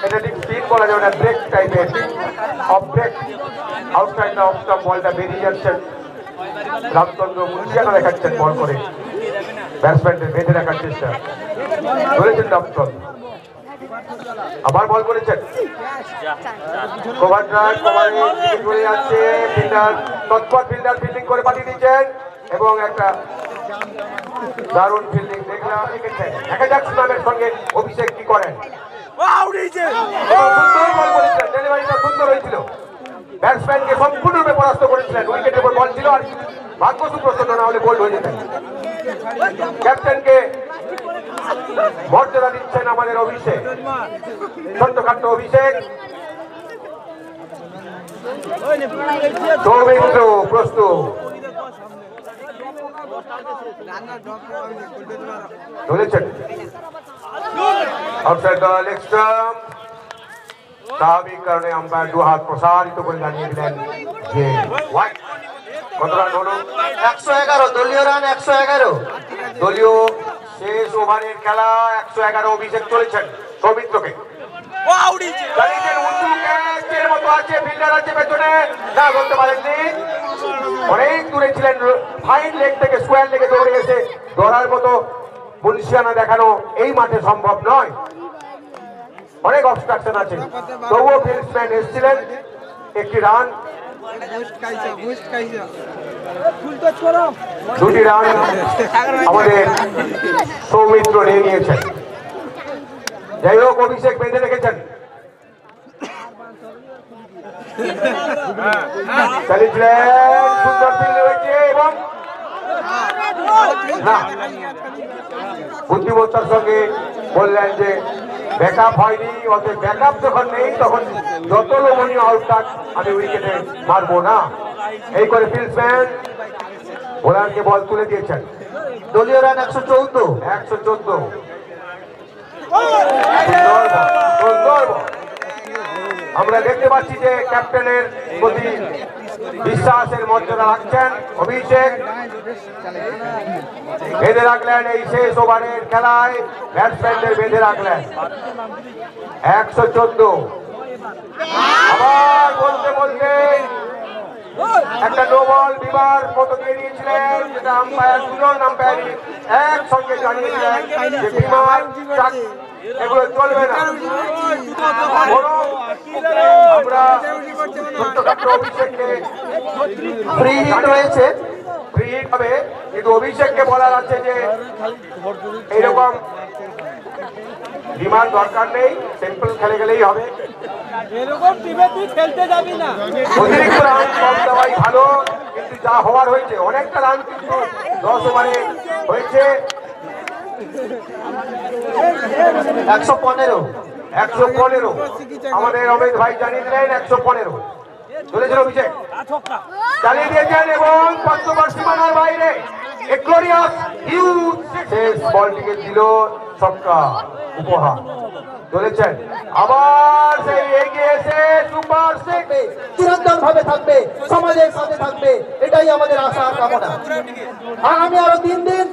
Speaker 1: এটা ঠিক স্পিন বলা যাবে না, ব্রেক টাইপের, অফ ব্রেক, আউটসাইড না অফ স্টাম্প বলটা বেরিয়ে যাচ্ছেন। রামচন্দ্র মুন্সিয়ানা দেখাচ্ছেন বল করে, ব্যাটসম্যানদের বেঁধে রাখার চেষ্টা করেছেন রামচন্দ্র। আবার বল করেছেন, কভার ড্রাইভ, কভারে চলে যাচ্ছে, ফিল্ডার তৎপর, ফিল্ডার ফিল্ডিং করে পাঠিয়ে দিচ্ছেন, এবং একটা দারুণ ফিল্ডিং দেখলাম। দেখা যাক সুনামের সঙ্গে অভিষেক কি করেন। সুন্দর বল করেছিলেন, ডেলিভারিটা সুন্দর হয়েছিল, ব্যাটসম্যানকে সম্পূর্ণরূপে পরাস্ত করেছিলেন। উইকেটের উপর বল ছিল, আর ভাগ্য সুপ্রসন্ন না হলে বোল্ড হয়ে যেতেন। ক্যাপ্টেনকে মর্যাদা দিচ্ছেন আমাদের অভিষেক, ছোট্টখাট্ট অভিষেক। সৌমিত্র প্রস্তুত, চলেছেন আউটসাইড দ্য লেগ স্টাম্প। স্বাভাবিক কারণে আম্পায়ার দু হাত প্রসারিত করে জানিয়ে দিলেন যে হোয়াইট। কত রান হলো?
Speaker 2: 111, দলীয় রান 111।
Speaker 1: দলীয় শেষ ওভারের খেলা 111। অভিষেক চলেছেন সৌমিত্রকে, মতো আছে, ফিল্ডার আছে পেছনে, না করতে পারেননি, অনেক দূরে ছিলেন। ফাইন লেগ থেকে স্কোয়ার লেগে দৌড়ে গেছে, ধরার মতো মুন্সিয়ানা দেখানো এই মাঠে সম্ভব নয়, অনেক অবস্ট্রাকশন আছে। তবুও ফিল্ডসম্যান এসেছিলেন, একটি রান, দুটি রান আমাদের সৌমিত্র নিয়ে নিয়েছেন। যাই হোক, অভিষেক বেঁধে রেখেছেন, চালিয়েছিলেন, সুন্দর ফিল্ড হয়েছে, এবং না, বুদ্ধিমত্তার সঙ্গে বললেন যে ব্যাকআপ হয়নি, অতএব ব্যাকআপ যখন নেই তখন যত লোভনীয় আউটটাক আমি উইকেটে মারবো না, এই করে ফিল্ডসম্যান বোলারকে বল তুলে দিয়েছেন।
Speaker 2: দলীয় রান 114।
Speaker 1: 114, সুন্দর বল। আমরা দেখতে পাচ্ছি যে ক্যাপ্টেনের প্রতি বিশ্বাসের মর্যাদা রাখছেন অভিষেক, বেঁধে রাখলেন এই শেষ ওভারের খেলায়, ব্যাটসম্যানদের বেঁধে রাখলেন। 114, আবার বলতে বলতে একটা নো বল বিবার মতো দিয়ে দিয়েছিলেন, যেটা আম্পায়ার, দুজন আম্পায়ারই একসঙ্গে জানিয়েছিলেন যে বিমার এগুলো চলবে না। আমরা ছোট্টখাট্ট অভিষেককে
Speaker 2: ফ্রি হিট হয়েছে,
Speaker 1: ফ্রি হিট হবে, কিন্তু অভিষেককে বলার আছে যে এইরকম বিমার দরকার নেই, সিম্পল খেলে গেলেই হবে।
Speaker 3: এরকম টিমে তুই খেলতে যাবি না।
Speaker 1: অতিরিক্ত রান কম দেওয়াই ভালো, কিন্তু যা হওয়ার হয়েছে অনেকটা রান কিন্তু 10 ওভারে হয়েছে।
Speaker 2: 115
Speaker 1: 115 আমাদের অমিত ভাই জানিয়ে দিলেন 115 চলেছিল অভিষেক চালিয়ে দিয়েছেন এবং পঞ্চম সীমানার বাইরে গ্লোরিয়াস হিউজ শেষ বলটিকে দিল ছক্কা উপহার। চলেছেন আবার সেই এগিয়ে এসে সুপার সিক্স
Speaker 2: চিরন্তন ভাবে থাকবে, সমাজের সাথে থাকবে, এটাই আমাদের আশা আর কামনা। আগামী আরো 3 দিন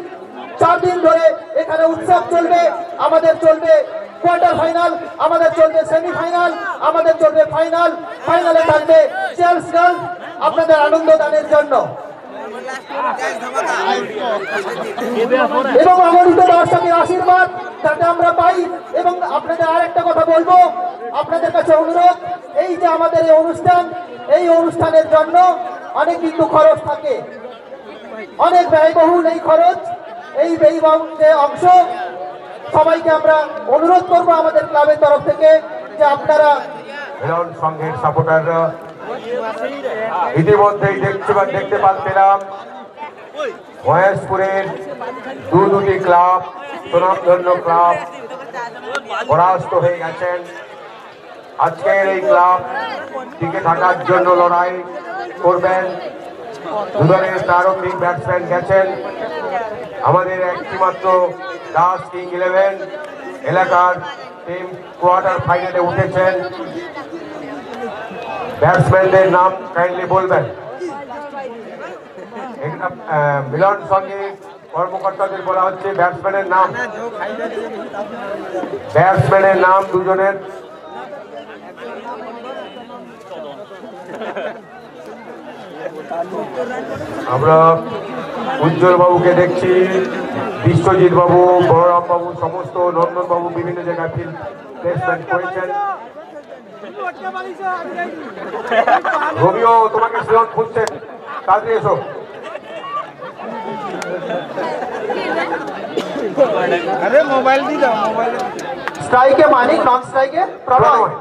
Speaker 2: 4 দিন ধরে এখানে উৎসব চলবে। আমাদের চলবে কোয়ার্টার ফাইনাল, আমাদের চলবে সেমিফাইনাল, আমাদের চলবে ফাইনাল, ফাইনালে থাকবে চেলস গার্ল আপনাদের আনন্দ দানের জন্য। এবং অগণিত দর্শকের আশীর্বাদ যাতে আমরা পাই। এবং আপনাদের আরেকটা কথা বলবো, আপনাদের কাছে অনুরোধ, এই যে আমাদের এই অনুষ্ঠান, এই অনুষ্ঠানের জন্য অনেক কিন্তু খরচ থাকে, অনেক ব্যয়বহুল এই খরচ, এই ব্যয়বহুল যে অংশ, সবাইকে আমরা অনুরোধ করবো আমাদের ক্লাবের তরফ থেকে যে আপনারা
Speaker 1: মিলন সংঘের সাপোর্টাররা ইতিমধ্যেই দেখতে পাচ্ছিলাম মহেশপুরের দুটি ক্লাব, সুনামধন্য ক্লাব পরাস্ত হয়ে গেছেন। আজকের এই ক্লাব টিকে থাকার জন্য লড়াই করবেন। দুদলের প্রারম্ভিক ব্যাটসম্যান গেছেন। আমাদের একটি মাত্র দাস কিং 11 এলাকার টিম কোয়ার্টার ফাইনালে উঠেছেন। ব্যাটসম্যানদের নাম কাইন্ডলি বলবেন। মিলন সঙ্গে কর্মকর্তাদের বলা হচ্ছে ব্যাটসম্যানের নাম দুজনের। আমরা উজ্জ্বল বাবুকে দেখছি, বিশ্বজিৎ বাবু, বলরাম বাবু, সমস্ত নন্দন বাবু বিভিন্ন জায়গায় ফিল্ড প্লেসমেন্ট করেছেন। রবিও তোমাকে শ্রীলঙ্ক খুঁজছেন, তাড়াতাড়ি এসো।
Speaker 3: আরে মোবাইল দি দাও, মোবাইল
Speaker 2: স্ট্রাইকে মানিক, নন স্ট্রাইকে প্রণয়।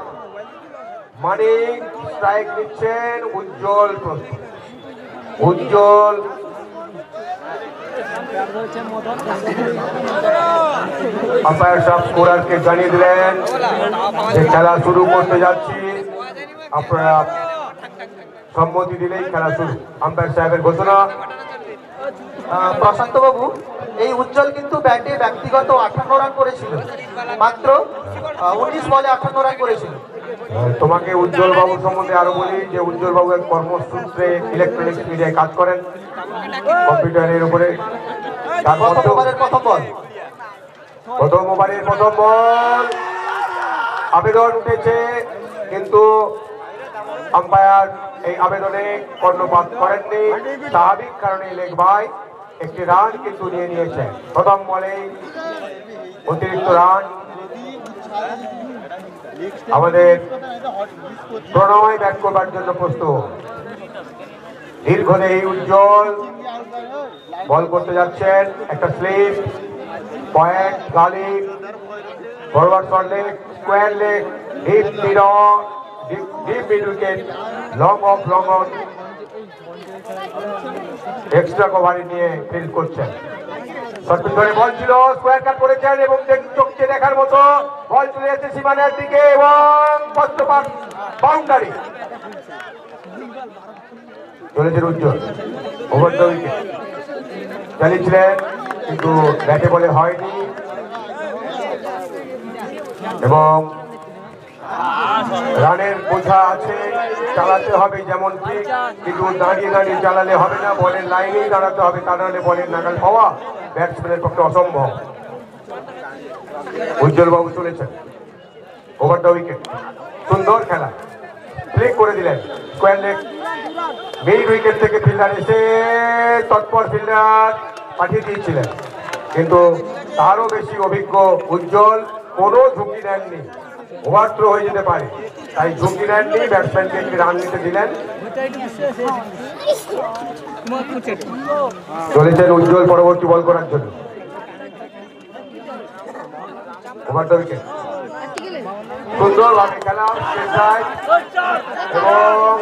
Speaker 1: মানিক স্ট্রাইক নিচ্ছেন, উজ্জ্বল প্রস্তুত। উজ্জ্বল আম্পায়ার সাহেব স্কোরারকে জানিয়ে দিলেন যে খেলা শুরু করতে যাচ্ছি, আপনারা সম্মতি দিলেই খেলা শুরু। আম্পায়ার সাহেবের ঘোষণা।
Speaker 2: প্রশান্ত বাবু, এই উজ্জ্বল কিন্তু ব্যাটে ব্যক্তিগত 58 রান করেছিল, মাত্র 19 বলে 58 রান করেছিল।
Speaker 1: তোমাকে উজ্জ্বল বাবুর সম্বন্ধে আরো বলি যে উজ্জ্বল বাবু এক কর্মসূত্রে ইলেকট্রনিক্স মিডিয়ায় কাজ করেন, কম্পিউটারের উপরে।
Speaker 2: প্রথম ওভারের প্রথম বল,
Speaker 1: আবেদন উঠেছে, কিন্তু আম্পায়ার এই আবেদনে কর্ণপাত করেননি। স্বাভাবিক কারণে লেগ বাই একটি রান কিন্তু নিয়ে নিয়েছে। প্রথম বলেই অতিরিক্ত রান। আমাদের প্রণয় ব্যাট করবার জন্য প্রস্তুত। দীর্ঘদেহী উজ্জ্বল বল করতে যাচ্ছেন। একটা slip, point, gully, forward short leg, square leg, deep midwicket, long off, long on, extra কভারে নিয়ে ফিল্ড করছেন। শর্টপিচ ধরে বল ছিল, স্কোয়ার কাট করেছেন এবং চোখে দেখার মতো বল চলে যাচ্ছে সীমানার দিকে এবং বাউন্ডারি চলেছেন উজ্জ্বল। ওভার দ্য উইকেট চালিয়েছিলেন, কিন্তু ব্যাটে বলে হয়নি এবং রানের বোঝা আছে, চালাতে হবে যেমন ঠিক, কিন্তু দাঁড়িয়ে দাঁড়িয়ে চালালে হবে না, বলের লাইনেই দাঁড়াতে হবে, তা নাহলে বলের নাগাল পাওয়া ব্যাটসম্যানের পক্ষে অসম্ভব। উজ্জ্বল বাবু চলেছেন। ওভার দ্য উইকেট, সুন্দর খেলা, ক্লিক করে দিলেন। স্কোয়ার লেগ, মিড উইকেট থেকে ফিল্ডার এসে তৎপর ফিল্ডার পাঠিয়ে দিয়েছিলেন, কিন্তু তারও বেশি অভিজ্ঞ উজ্জ্বল কোনো ঝুঁকি নেননি। ওভার থ্রো হয়ে যেতে পারে, তাই ঝুঁকি নেননি, ব্যাটসম্যানকে একটি রান নিতে দিলেন। চলেছেন উজ্জ্বল পরবর্তী বল করার জন্য। ওভার দ্য উইকেট, সুন্দরভাবে খেলা এবং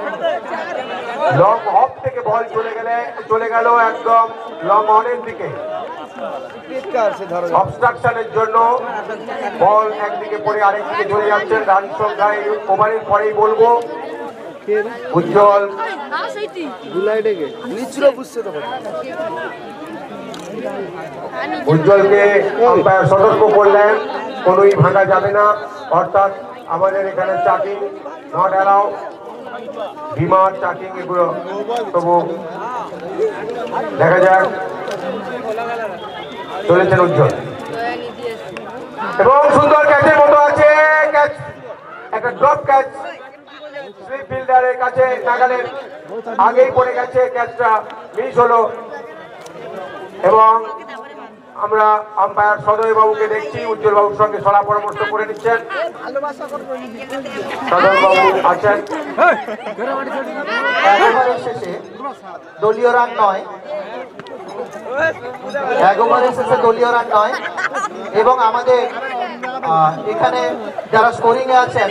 Speaker 1: লং অফ থেকে বল চলে গেল একদম লং অনের দিকে। অবস্ট্রাকশনের জন্য বল একদিকে পড়ে আরেকদিকে চলে যাচ্ছেন। রান সংখ্যা এই ওভারের পরেই বলবো। উজ্জ্বল উজ্জ্বলকে আম্পায়ার সতর্ক করলেন কোনোই ভাঙা যাবে না, অর্থাৎ আমাদের এখানে চাকিং নট অ্যালাউ, বিমার চাকিং এগুলো। তবু দেখা যাক, চলেছেন উজ্জ্বল এবং সুন্দর ক্যাচের মতো আছে। ক্যাচ একটা ড্রপ ক্যাচ, স্লিপ ফিল্ডারের কাছে নাগালের আগেই পড়ে গেছে, ক্যাচটা মিস হলো। এবং আমরা আম্পায়ার সদয় বাবুকে দেখছি উজ্জ্বল বাবুর সঙ্গে সলা পরামর্শ করে নিচ্ছেন। সদয় বাবু আছেন।
Speaker 2: ওভারের শেষে দলীয় রান নয়, 1 ওভারের শেষে দলীয় রান নয়। এবং আমাদের এখানে যারা স্কোরিং এ আছেন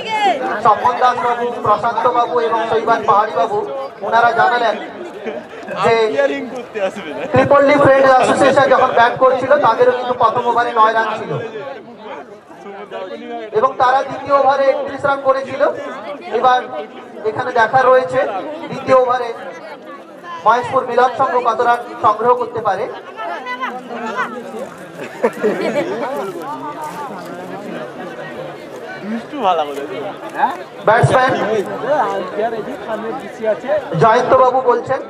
Speaker 2: সম্পদ দাস বাবু, প্রশান্ত বাবু এবং শৈবান পাহাড়ি বাবু, ওনারা জানালেন যে ত্রিপল্লী ফ্রেন্ডস অ্যাসোসিয়েশন যখন ব্যাট করছিল তাদেরও কিন্তু প্রথম ওভারে 9 রান ছিল এবং তারা দ্বিতীয় ওভারে 31 রান করেছিল। এবার এখানে দেখা রয়েছে দ্বিতীয় ওভারে মহেশপুর মিলন সংঘ কত রান সংগ্রহ করতে পারে। ব্যাটসম্যান জয়ন্ত বাবু বলছেন।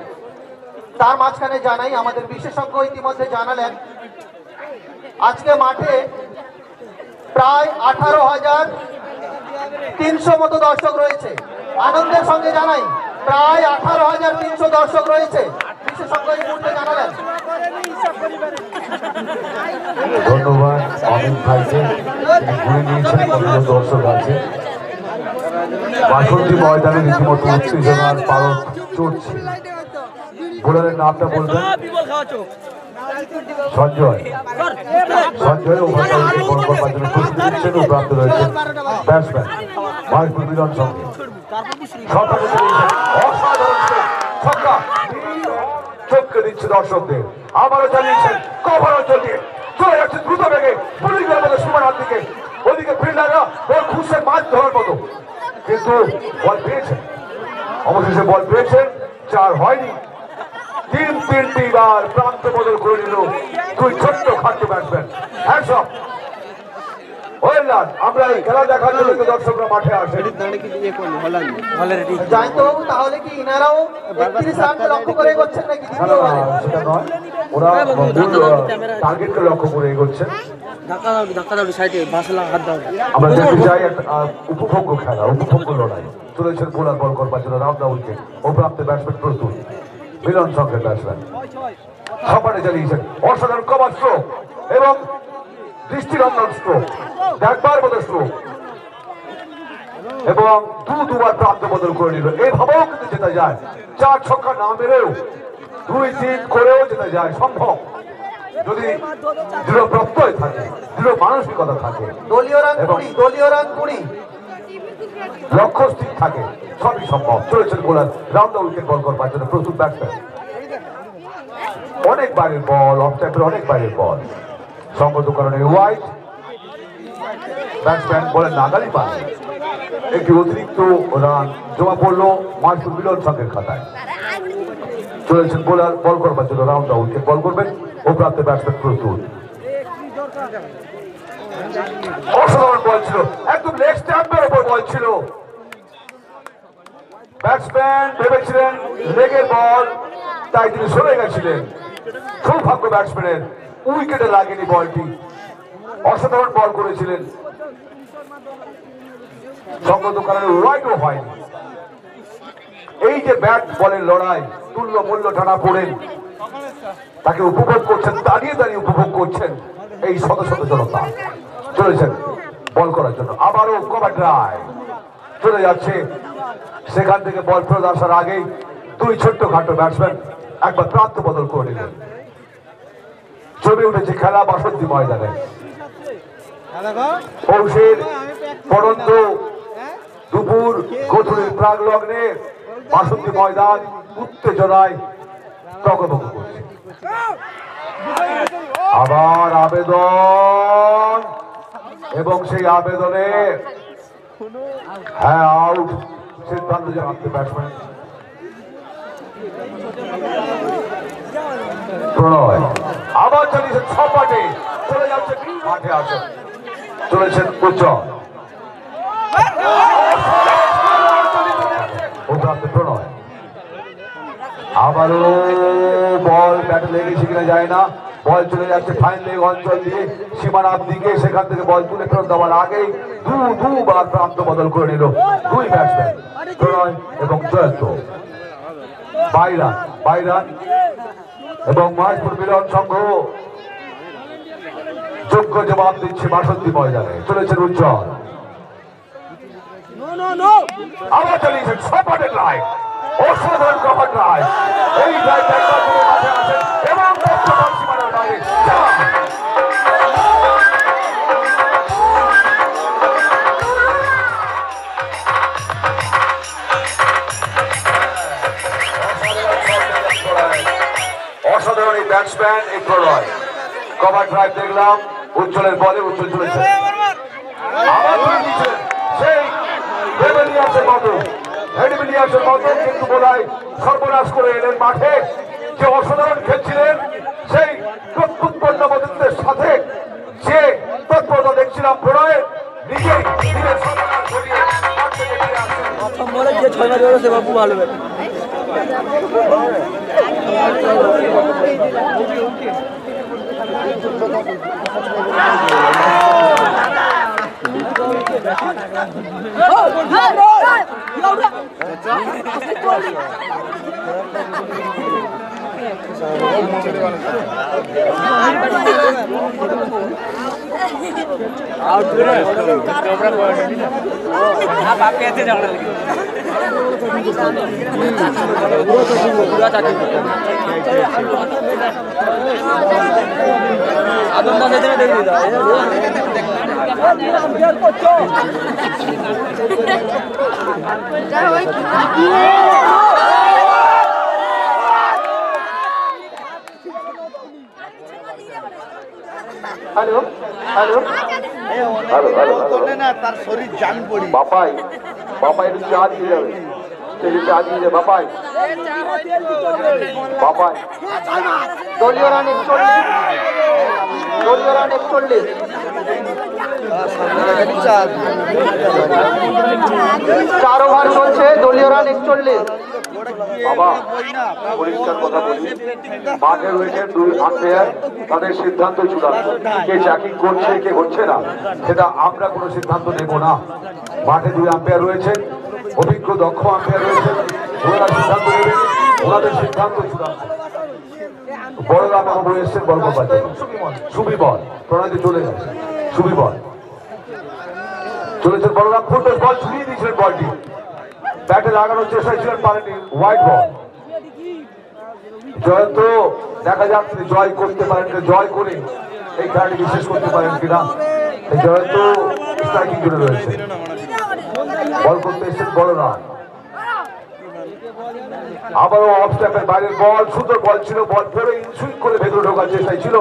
Speaker 2: তার মাঝখানে জানাই আমাদের বিশেষজ্ঞ ইতিমধ্যে জানালেন আজকে মাঠে প্রায় 18,300 মতো দর্শক রয়েছে। আনন্দের সঙ্গে জানাই প্রায় 18,300 দর্শক রয়েছে, বিশেষজ্ঞ এই মুহূর্তে জানালেন।
Speaker 1: ধন্যবাদ অমিত ভাইকে, ঘুরে নিয়েছেন কতজন দর্শক আছে। বাসন্তী ময়দানে রীতিমতো উত্তেজনার পালন চলছে। বোলারের নামটা বলবেন? সঞ্জয়। সঞ্জয় ওভারটা বল করবার জন্য প্রস্তুতি নিচ্ছেন ও প্রাপ্ত রয়েছেন ব্যাটসম্যান মহেশপুর মিলন সংঘ। অসাধারণ ছক্কা চমকে দিচ্ছে দর্শকদের। আবারও চালিয়েছেন কভার অঞ্চল দিয়ে চলে যাচ্ছে দ্রুত বেগে পুলিশের মতো সীমানার দিকে। ওদিকে ফিল্ডাররা বল খুঁজছেন মাছ ধরার মতো, কিন্তু বল পেয়েছেন, অবশেষে বল পেয়েছেন। 4 হয়নি, 3-3টি বার প্রান্ত বদল করে নিল দুই ছোট্ট খাদ্য ব্যাটসম্যান। আমরা এই খেলা দেখার জন্য দর্শকরা মাঠে আসে।
Speaker 2: জয়ন্তবাবু তাহলে কি ইনারাও 31 রানকে লক্ষ্য করে এগোচ্ছেন নাকি?
Speaker 1: সেটা নয়, ওরা টার্গেটকে লক্ষ্য করে এগোচ্ছেন। আমরা দেখতে চাই একটা উপভোগ্য খেলা, উপভোগ্য লড়াই। চলেছেন বোলার বল করবার জন্য রাউন্ড দা উইকেট ও প্রাপ্ত ব্যাটসম্যান প্রস্তুত মিলন সংঘের ব্যাটসম্যান সপাটে চালিয়েছেন অসাধারণ কভার স্ট্রোক এবং দৃষ্টিনন্দন স্ট্রোক, দেখবার মতো স্ট্রোক এবং দুবার প্রান্ত বদল করে নিল। এইভাবেও কিন্তু জেতা যায়, 4 ছক্কা না মেরেও 2-3 করেও জেতা যায় সম্ভব, যদি দৃঢ় প্রত্যয় থাকে, দৃঢ় মানসিকতা থাকে,
Speaker 2: দলীয় রান 20
Speaker 1: লক্ষ্য স্থির থাকে, সবই সম্ভব। চলেছেন বোলার রাউন্ড দা উইকেট বল করবার জন্য প্রস্তুত ব্যাটসম্যান। অনেক বাইরের বল, অফ স্ট্যাম্পের অনেক বাইরের বল, সঙ্গত কারণে ওয়াইড। ব্যাটসম্যান বলেন নাগালি পান, একটি অতিরিক্ত রান জমা পড়ল মহেশপুর মিলন সংঘের খাতায়। চলেছেন বোলার বল করবার জন্য রাউন্ড দা উইকেট বল করবেন ও প্রাপ্ত ব্যাটসম্যান প্রস্তুত। অসাধারণ বল ছিল, একদম লেগ স্ট্যাম্পের উপর বল ছিল। ব্যাটসম্যান ভেবেছিলেন লেগের বল, তাই তিনি সরে গেছিলেন। সৌভাগ্য ব্যাটসম্যানের উইকেটে লাগেনি বলটি, অসাধারণ বল করেছিলেন। সঙ্গত কারণে রাইটও হয়নি। এই যে ব্যাট বলের লড়াই, তুল্য মূল্য টানা পড়েন, তাকে উপভোগ করছেন, দাঁড়িয়ে দাঁড়িয়ে উপভোগ করছেন এই শত শত জনতা। চলেছেন বল করার জন্য, আবারও কভার ড্রাইভ চলে যাচ্ছে। সেখান থেকে বল ফেরত আসার আগেই দুই ছোট্ট খাটো ব্যাটসম্যান একবার প্রান্ত বদল করে নিলেন। জমে উঠেছে খেলা বাসন্তী ময়দানে। পৌষের পরন্ত দুপুর গধূলির প্রাগ লগ্নে বাসন্তী ময়দান উত্তেজনায় টগবগ করছে। আবার আবেদন এবং সেই আবেদনে হ্যাঁ আউট সিদ্ধান্ত জানাচ্ছে ব্যাটসম্যান প্রণয়। আবার চালিয়েছেন ছপাটে চলে যাচ্ছে মাঠে আসেন চলেছেন উজ্জ্বল প্রণয়। আবারও বল ব্যাটে লেগেছে কিনা যায় না, বল চলে যাচ্ছে ফাইন লেগ অঞ্চল দিয়ে সীমানার দিকে, সেখান থেকে বল তুলে ফেরত দেওয়ার আগেই দুবার প্রান্ত বদল করে নিল দুই ব্যাটসম্যান প্রণয় এবং জয়ন্ত। বাইরান এবং মহেশপুর মিলন সংঘ যোগ্য জবাব দিচ্ছে বাসন্তী ময়দানে। চলেছেন উজ্জ্বল, আবার চালিয়েছেন ছপাটের লাইন, অসাধারণ কভার ড্রাইভ। এই ড্রাইভ মাঠে আসেন এবং সীমানার বাইরে অসাধারণ এই ব্যাটসম্যান এই প্রণয়। কভার ড্রাইভ দেখলাম উজ্জ্বলের বলে, উজ্জ্বল চলেছে আবার সেই হেডভিলিয়ার্সের মতো কিন্তু বোধহয় সর্বনাশ করে এলেন মাঠে। যে অসাধারণ খেলছিলেন সেই প্রত্যুৎপন্ন মদতের সাথে যে তৎপরতা দেখছিলাম প্রণয়ের নিজেই নিজের সর্বনাশ ঘটিয়ে যে 6 বার হয়েছে বাবু ভালো
Speaker 2: হ্যালো হ্যালো
Speaker 3: তার শরীর জান পড়ি
Speaker 1: বাপাই একটু চা দিয়ে যাবে, চা দিয়ে যাবে বাপাই।
Speaker 2: দলীয় রান 41, দলীয় রান 41, 4 ওভার চলছে, দলীয় রান 41।
Speaker 1: বাবা পরিষ্কার কথা বলি, মাঠে রয়েছে 2 আম্পায়ার, তাদের সিদ্ধান্ত চূড়ান্ত। কে চেকিং করছে কে হচ্ছে না সেটা আমরা কোনো সিদ্ধান্ত নেব না। মাঠে 2 আম্পায়ার রয়েছে, অভিজ্ঞ দক্ষ আম্পায়ার রয়েছে, ওনারা সিদ্ধান্ত নেবেন, ওনাদের সিদ্ধান্ত চূড়ান্ত। বড়রাম বাবু এসছেন বল করবার জন্য, সুবি বল প্রণয়তে চলে গেছে, সুবি বল চলেছেন বড়রাম, ফুটবল বল ছুড়িয়ে দিয়েছিলেন, বলটি ব্যাটে লাগানোর চেষ্টায় ছিলেন পারেনি, হোয়াইট বল। জয়ন্ত দেখা যাক তিনি জয় করতে পারেন, জয় করে এই খেলাটি বিশেষ করতে পারেন কিনা। এই জয়ন্ত স্ট্রাইকিং জোনে রয়েছে, বল করতে এসেছেন বড়রাম। আবারও অফ স্ট্যাম্পের বাইরের বল, সুন্দর বল ছিল, বল ফেলে সুইং করে ভেতরে ঢোকার চেষ্টায় ছিল,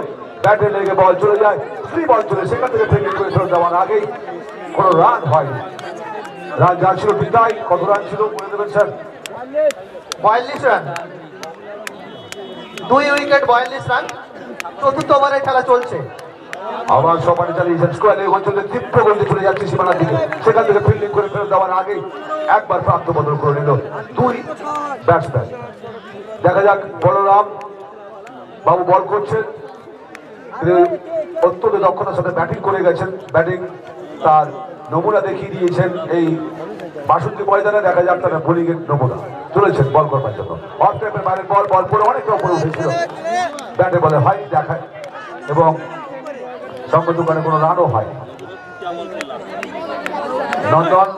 Speaker 1: ব্যাটে লেগে বল চলে যায়, ফ্রি বল চলে, সেখান থেকে ফিল্ডিং করে ফেরত দেওয়ার আগেই কোনো রান হয়নি। রান যা ছিল বিদায়, কত রান ছিল বলে দেবেন স্যার?
Speaker 2: 42 রান, 2 উইকেট 42 রান, চতুর্থ ওভারের খেলা চলছে।
Speaker 1: আবার সমানে চালিয়েছেন স্কোয়ার লেগ অঞ্চলে তীব্র গতিতে চলে যাচ্ছে সীমানার দিকে, সেখান থেকে ফিল্ডিং করে ফেরত দেওয়ার আগেই একবার প্রান্ত বদল করে নিল 2 ব্যাটসম্যান। দেখা যাক বলরাম বাবু বল করছেন, তিনি অত্যন্ত দক্ষতার সাথে ব্যাটিং করে গেছেন, ব্যাটিং তার নমুনা দেখিয়ে দিয়েছেন এই বাসন্তী ময়দানে। দেখা যাক তারা বোলিং এর নমুনা চলেছেন বল করবার জন্য। অফ টাইমের বাইরের বল, বল পরে অনেকটা উপরে উঠেছিল, ব্যাটে বলে হয় দেখায় এবং সঙ্গে দোকানে কোনো রানও হয়। নন্দন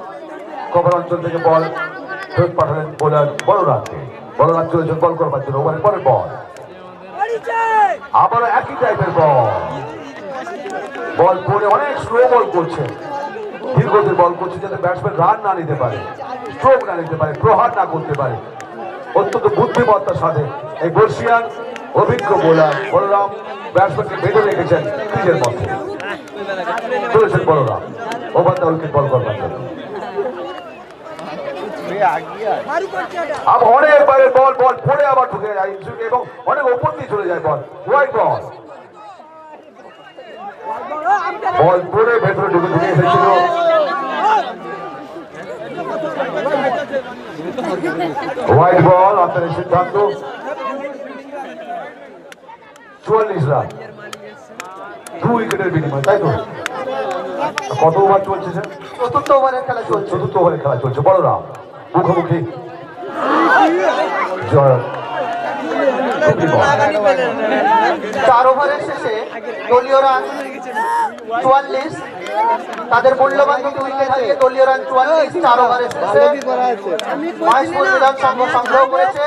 Speaker 1: কভার অঞ্চল থেকে বল ফেরত পাঠালেন বোলার বলরামকে, বলরাম চলেছেন বল করবার জন্য, ওভারের পরের বল আবারও একই টাইপের বল, বল পড়ে অনেক স্লো বল করছে, দীর্ঘদের বল করছে যাতে ব্যাটসম্যান রান না নিতে পারে, স্ট্রোক না নিতে পারে, প্রহার না করতে পারে। অত্যন্ত বুদ্ধিমত্তার সাথে এই বর্ষিয়ান অভিজ্ঞ বোলার বলরাম ব্যাটসম্যানকে বেঁধে রেখেছেন ক্রিজের মধ্যে। চলেছেন বলরাম ওভার দ্য উইকেট বল করবার জন্য। আবার অনেকবারে বল পড়ে আবার ঢুকে যায় এবং অনেক ওপর দিয়ে চলে যায় বল, হোয়াইট বল। বল পড়ে ভেতরে ঢুকে এসেছিল, হোয়াইট বল। আপনার সিদ্ধান্ত 44 রান 2 উইকেটের বিনিময়, তাই তো? কত ওভার চলছে স্যার?
Speaker 2: চতুর্থ ওভারের খেলা চলছে।
Speaker 1: চতুর্থ ওভারের খেলা চলছে। বলরাম মুখোমুখি জয়।
Speaker 2: 4 ওভারের শেষে দলীয় রান 44, তাদের মূল্যবান দুটি উইকেট হারিয়ে দলীয় রান 44 4 ওভারের শেষে মহেশপুর মিলন সংঘ সংগ্রহ করেছে।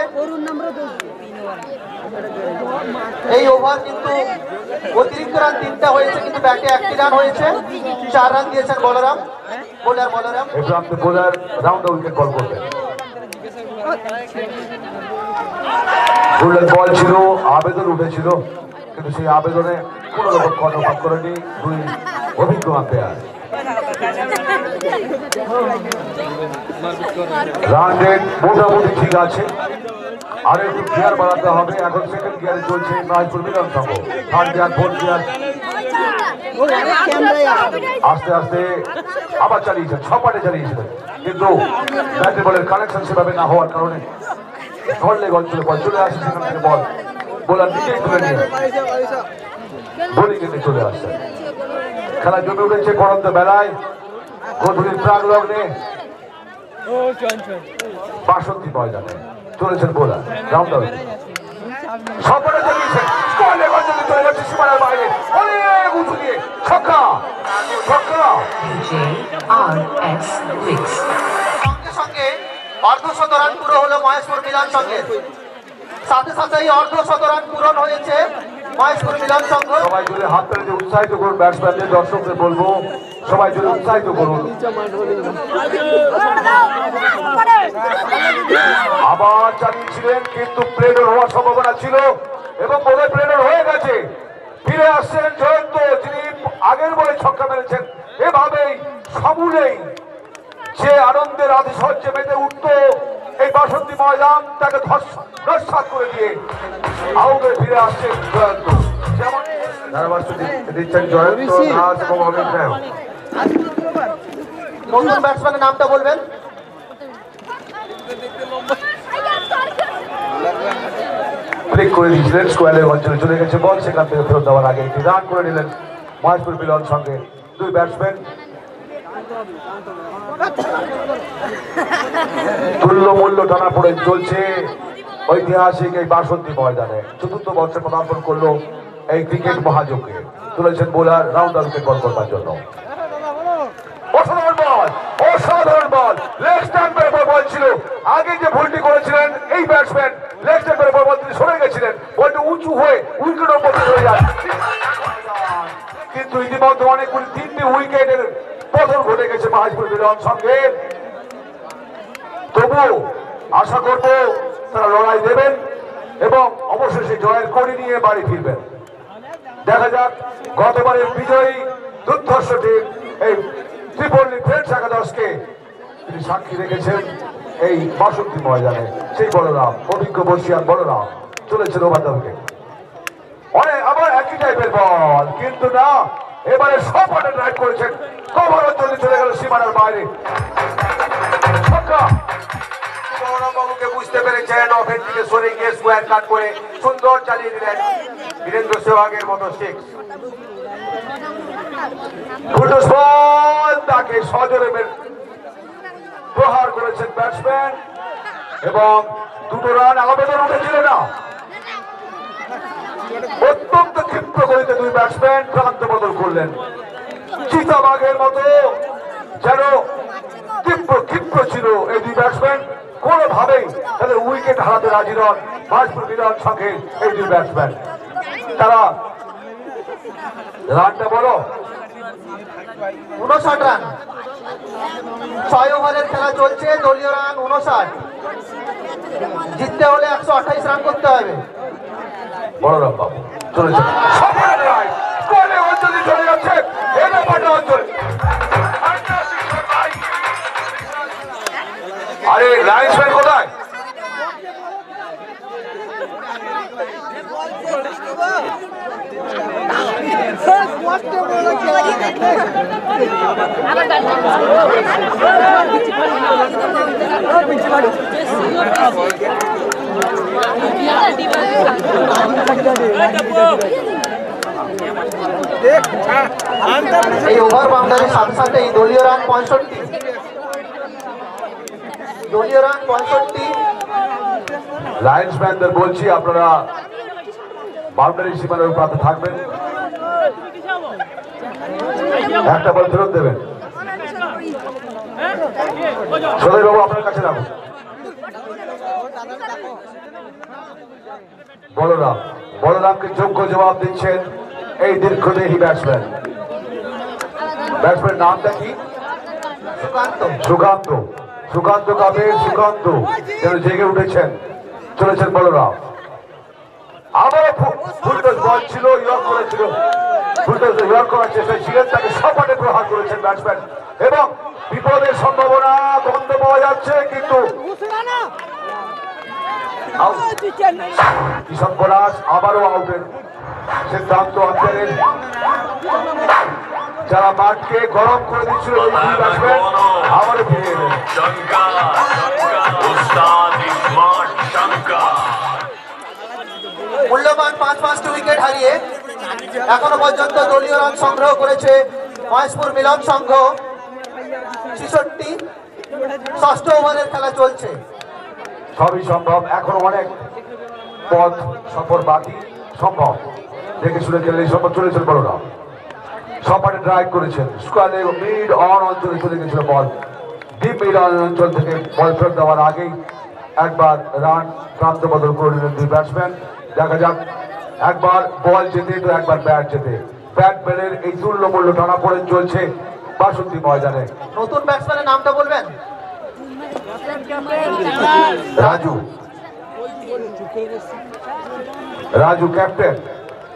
Speaker 2: এই ওভার কিন্তু অতিরিক্ত রান 3টা হয়েছে, কিন্তু ব্যাটে 1টি রান হয়েছে। 4 রান দিয়েছেন বলরাম, বলরাম।
Speaker 1: এই প্রান্তে বোলার রাউন্ড উইকেট বল করবেন। গোল্ডেন বল ছিল, আবেদন উঠেছিল, কিন্তু সেই আবেদনে কোন রকম কর্ণপাত করেনি দুই অভিজ্ঞ আম্পায়ার। রান রেট মোটামুটি ঠিক আছে, আর একটু গিয়ার বাড়াতে হবে। এখন সেকেন্ড গিয়ারে চলছে মহেশপুর মিলন সংঘ, থার্ড গিয়ার, ফোর্থ গিয়ার। আস্তে আস্তে আবার চালিয়েছেন, 6 পাটে চালিয়েছিলেন, কিন্তু ব্যাটে বলের কানেকশন সেভাবে না হওয়ার কারণে ধরলে অঞ্চলে বল চলে আসে, সেখান থেকে বল বোলার নিজেই তুলে নিয়ে বোলিং এতে চলে আসছে। খেলা জমে উঠেছে পরন্ত বেলায়, গধূলির প্রাগ লগ্নে 62 ময়দানে। চলেছেন বোলার রাউন্ড আউট, সবটা চালিয়েছেন, স্কোর লেভেল যদি চলে যাচ্ছে সীমানার বাইরে, অনেক উঁচু দিয়ে ছক্কা।
Speaker 2: সঙ্গে সঙ্গে অর্ধশত রান পুরো হলো মহেশপুর মিলন সংঘের, সাথে সাথেই অর্ধশত রান পূরণ হয়েছে মহেশপুর মিলন সংঘ।
Speaker 1: সবাই জুড়ে হাত তালি দিয়ে উৎসাহিত করুন ব্যাটসম্যানদের, দর্শকদের বলবো সবাই জুড়ে উৎসাহিত করুন। আবার চালিয়েছিলেন, কিন্তু প্লেডর হওয়ার সম্ভাবনা ছিল এবং বোধহয় প্লেডর হয়ে গেছে। ফিরে আসছেন জয়ন্ত, যিনি আগের বলে ছক্কা মেরেছেন। এভাবেই সমূলেই যে আনন্দের আতিশয্যে মেতে উঠত এই বাসন্তী ময়দান, তাকে ধর্ষাত করে দিয়ে আউটে ফিরে আসছেন জয়ন্ত। যেমন দিচ্ছেন জয়ন্ত দাস এবং অমিত নায়ক।
Speaker 2: নতুন ব্যাটসম্যানের নামটা বলবেন।
Speaker 1: ব্রেক করে দিয়েছিলেন, স্কোয়ারের অঞ্চলে চলে গেছে বল, সেখান থেকে ফেরত দেওয়ার আগে একটি রান করে নিলেন মহেশপুর মিলন সঙ্গে দুই ব্যাটসম্যান। তুল্যমূল্য টানাপোড়ে চলছে ঐতিহাসিক এই বাসন্তী ময়দানে। চতুর্থ বর্ষে পদার্পণ করলো এই ক্রিকেট মহাযজ্ঞে। তুলেছেন বোলার রাউন্ড উইকেট বল করবার জন্য। অসাধারণ বল, লেগ স্ট্যাম্পের বল ছিল। আগে যে ভুলটি করেছিলেন এই ব্যাটসম্যান, লেগ স্ট্যাম্পের বল তিনি সরে গেছিলেন, বলটি উঁচু হয়ে উইকেটের উপর চলে যায়, কিন্তু ইতিমধ্যে অনেকগুলি 3টি উইকেটের পতন ঘটে গেছে মহেশপুর মিলন সঙ্গে। তবুও আশা করব তারা লড়াই দেবেন এবং অবশেষে জয়ের কড়ি নিয়ে বাড়ি ফিরবেন। দেখা যাক গতবারের বিজয়ী দুর্ধর্ষ টিম এই ত্রিপল্লী ফ্রেন্ডস একাদশকে তিনি সাক্ষী রেখেছেন এই বাসন্তী ময়দানে। সেই বলরাম, অভিজ্ঞ বর্ষিয়ান বলরাম চলেছেন ওভার দ্য উইকেট। অনেক আবার একই টাইপের বল, কিন্তু না, এবারে সব পাটে ড্রাইভ করেছেন, কভার অঞ্চলে চলে গেল সীমানার বাইরে। বাবুকে বুঝতে পেরেছেন, অফেন্স থেকে সরে গিয়ে স্কোয়ার কাট করে সুন্দর চালিয়ে দিলেন বীরেন্দ্র সেহওয়াগের মতো সিক্স। ফুলটস বল, তাকে সজোরে প্রহার করেছেন ব্যাটসম্যান এবং 2টো রান আবেদন উঠেছিল না। অত্যন্ত ক্ষিপ্র গতিতে দুই ব্যাটসম্যান প্রান্ত বদল করলেন, চিতাবাঘের মতো যেন ক্ষিপ্র ছিল এই দুই ব্যাটসম্যান। কোনোভাবেই তাদের উইকেট হারাতে রাজি নন মহেশপুর মিলন সঙ্গে এই দুই ব্যাটসম্যান। তারা রানটা বলো
Speaker 2: 59 রান 6 ওভারের খেলা চলছে দলীয় রান 59 জিততে হলে 128 রান করতে হবে
Speaker 1: বলরাম বাবু চলেছে চলে যাচ্ছে আরে লাইন্সম্যান কোথায়
Speaker 2: এই ওভার বাউন্ডারির সাথে সাথে এই দলীয় রান 65 দলীয় রান 65
Speaker 1: লাইন্সম্যানদের বলছি আপনারা বাউন্ডারি সীমানার প্রান্তে থাকবেন একটা বল ফেরত দেবেন সদয় বাবু আপনার কাছে রাখুন বলরামকে যোগ্য জবাব দিচ্ছেন এই দীর্ঘদেহী ব্যাটসম্যান নামটা কি সুকান্ত কাপের সুকান্ত যেন জেগে উঠেছেন চলেছেন বলরাম আবারও ফুলটস বল ছিল ইয়র্ক করেছিল ফুলটস ইয়র্ক করার চেষ্টা ছিলেন তাকে সপাটে প্রহার করেছেন ব্যাটসম্যান এবং বিপদের সম্ভাবনা বন্ধ পাওয়া যাচ্ছে কিন্তু কিষণ পলাশ আবারও আউটের সিদ্ধান্ত আনতেন যারা মাঠকে গরম করে দিচ্ছিল আবারও ফিরে এলেন
Speaker 2: মূল্যবান 5-5টি উইকেট হারিয়ে এখনো পর্যন্ত দলীয় রান সংগ্রহ করেছে মহেশপুর মিলন সংঘ 66 ষষ্ঠ ওভারের খেলা চলছে
Speaker 1: সবই সম্ভব এখনো অনেক পথ সফর বাকি সম্ভব দেখে শুনে খেলে সম্ভব চলেছেন বলরাম সপাটে ড্রাইভ করেছেন স্কোয়ারে মিড অন অঞ্চলে চলে গেছিল বল ডিপ মিড অন অঞ্চল থেকে বল ফেরত দেওয়ার আগেই একবার রান প্রান্ত বদল করে নিলেন দুই ব্যাটসম্যান দেখা যাক একবার বল যেতে তো একবার ব্যাট যেতে ব্যাট ব্যালের এই তুল্যমূল্য টানাপোড়েন চলছে বাসন্তী ময়দানে
Speaker 2: নতুন ব্যাটসম্যানের নামটা বলবেন
Speaker 1: রাজু ক্যাপ্টেন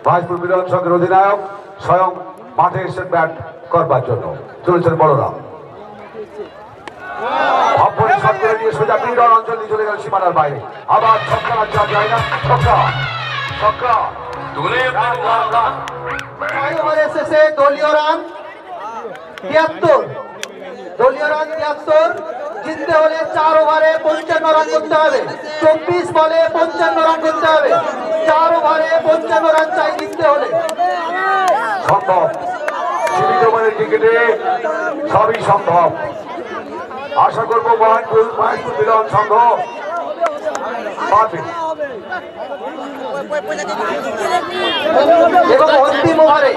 Speaker 1: মহেশপুর মিলন সংঘের অধিনায়ক স্বয়ং মাঠে এসেছেন ব্যাট করবার জন্য চলেছেন বলরাম সোজা মিডল অঞ্চল নিয়ে চলে গেল সীমানার বাইরে আবার ছক্কা যায় না ছক্কা
Speaker 2: ওভারের শেষে দলীয় রান 73 জিততে হলে 4 ওভারে 55 রান করতে হবে 24 বলে 55 রান করতে হবে 4 ওভারে 55 রান চাই জিততে হলে
Speaker 1: সম্ভব সীমিত ওভারের ক্রিকেটে সবই সম্ভব আশা করবো মহেশপুর মিলন সংঘ পাবে
Speaker 2: এবং অন্তিম ওভারে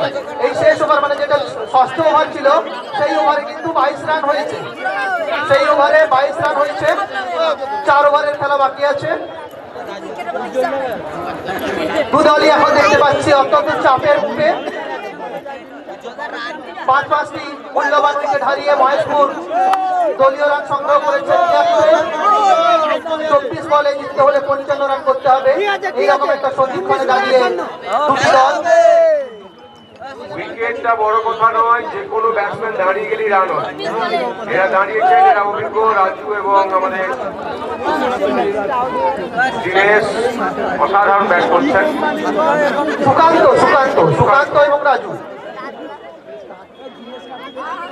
Speaker 2: এই শেষ ওভার মানে যেটা ষষ্ঠ ওভার ছিল সেই ওভারে কিন্তু 22 রান হয়েছে সেই ওভারে 22 রান হয়েছে 4 ওভারের খেলা বাকি আছে দু দলই এখন দেখতে পাচ্ছি অত্যন্ত চাপের মুখে 5-5টি মূল্যবান উইকেট হারিয়ে মহেশপুর দলীয় রান সংগ্রহ করেছে 24 বলে জিততে হলে 55 রান করতে হবে এইরকম একটা সন্ধিক্ষণে দাঁড়িয়ে দুটি দল
Speaker 1: উইকেটটা বড় কথা নয় যে কোনো ব্যাটসম্যান দাঁড়িয়ে গেলেই রান হয় এরা দাঁড়িয়েছেন এরা অভিজ্ঞ রাজু এবং আমাদের দীনেশ অসাধারণ ব্যাট করছেন
Speaker 2: সুকান্ত এবং রাজু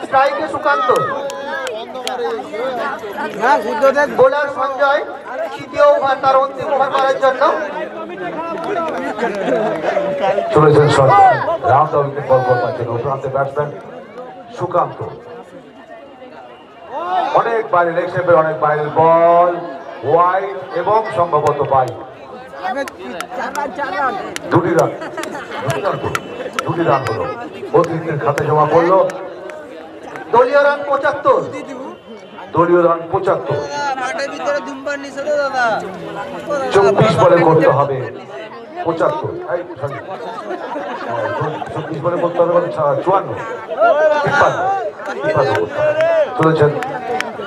Speaker 2: স্ট্রাইকে সুকান্ত বোলার সঞ্জয় তৃতীয় ওভার তার অন্তিম ওভার করার জন্য
Speaker 1: চলেছেন সঞ্জয় রাউন্ড উইকেট বল করছেন প্রান্তে ব্যাটসম্যান সুকান্ত অনেক বাইরে লেগ শেপের অনেক বাইরের বল ওয়াইড এবং সম্ভবত পাই দুটি রান হলো অতিরিক্তের খাতে জমা পড়লো
Speaker 2: দলীয় রান 75
Speaker 1: 24 বলে করতে হবে 75 চব্বিশ বলে বলতে হবে 54 চলেছেন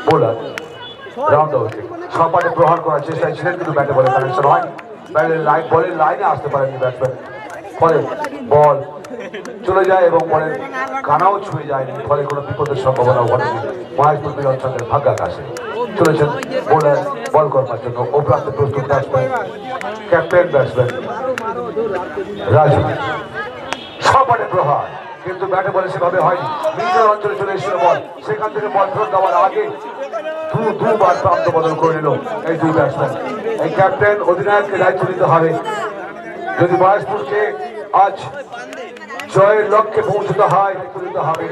Speaker 1: বোলার রাউন্ড আউটে সপাটে প্রহার করার চেষ্টায় ছিলেন কিন্তু ব্যাটে বলে কানেকশন হয় বলের লাইনে আসতে পারেননি ব্যাটসম্যান ফলে বল চলে যায় এবং বলের কানাও ছুঁয়ে যায়নি ফলে কোনো বিপদের সম্ভাবনা ঘটেনি মহেশপুর মিলন সংঘের ভাগ্যাকাশে চলেছেন বোলার বল করবার জন্য ও প্রান্তে প্রস্তুত ব্যাটসম্যান ক্যাপ্টেন ব্যাটসম্যান রাজু সপাটে প্রহার কিন্তু ব্যাটে বলে সেভাবে হয়নি নিজের অঞ্চলে চলে এসেছিল বল সেখান থেকে বল ফেরত দেওয়ার আগে দুবার প্রান্ত বদল করে নিল এই দুই ব্যাটসম্যান এই ক্যাপ্টেন অধিনায়ককে দায়িত্ব নিতে হবে যদি মহেশপুরকে আজ জয়ের লক্ষ্যে পৌঁছতে হয় দায়িত্ব নিতে হবে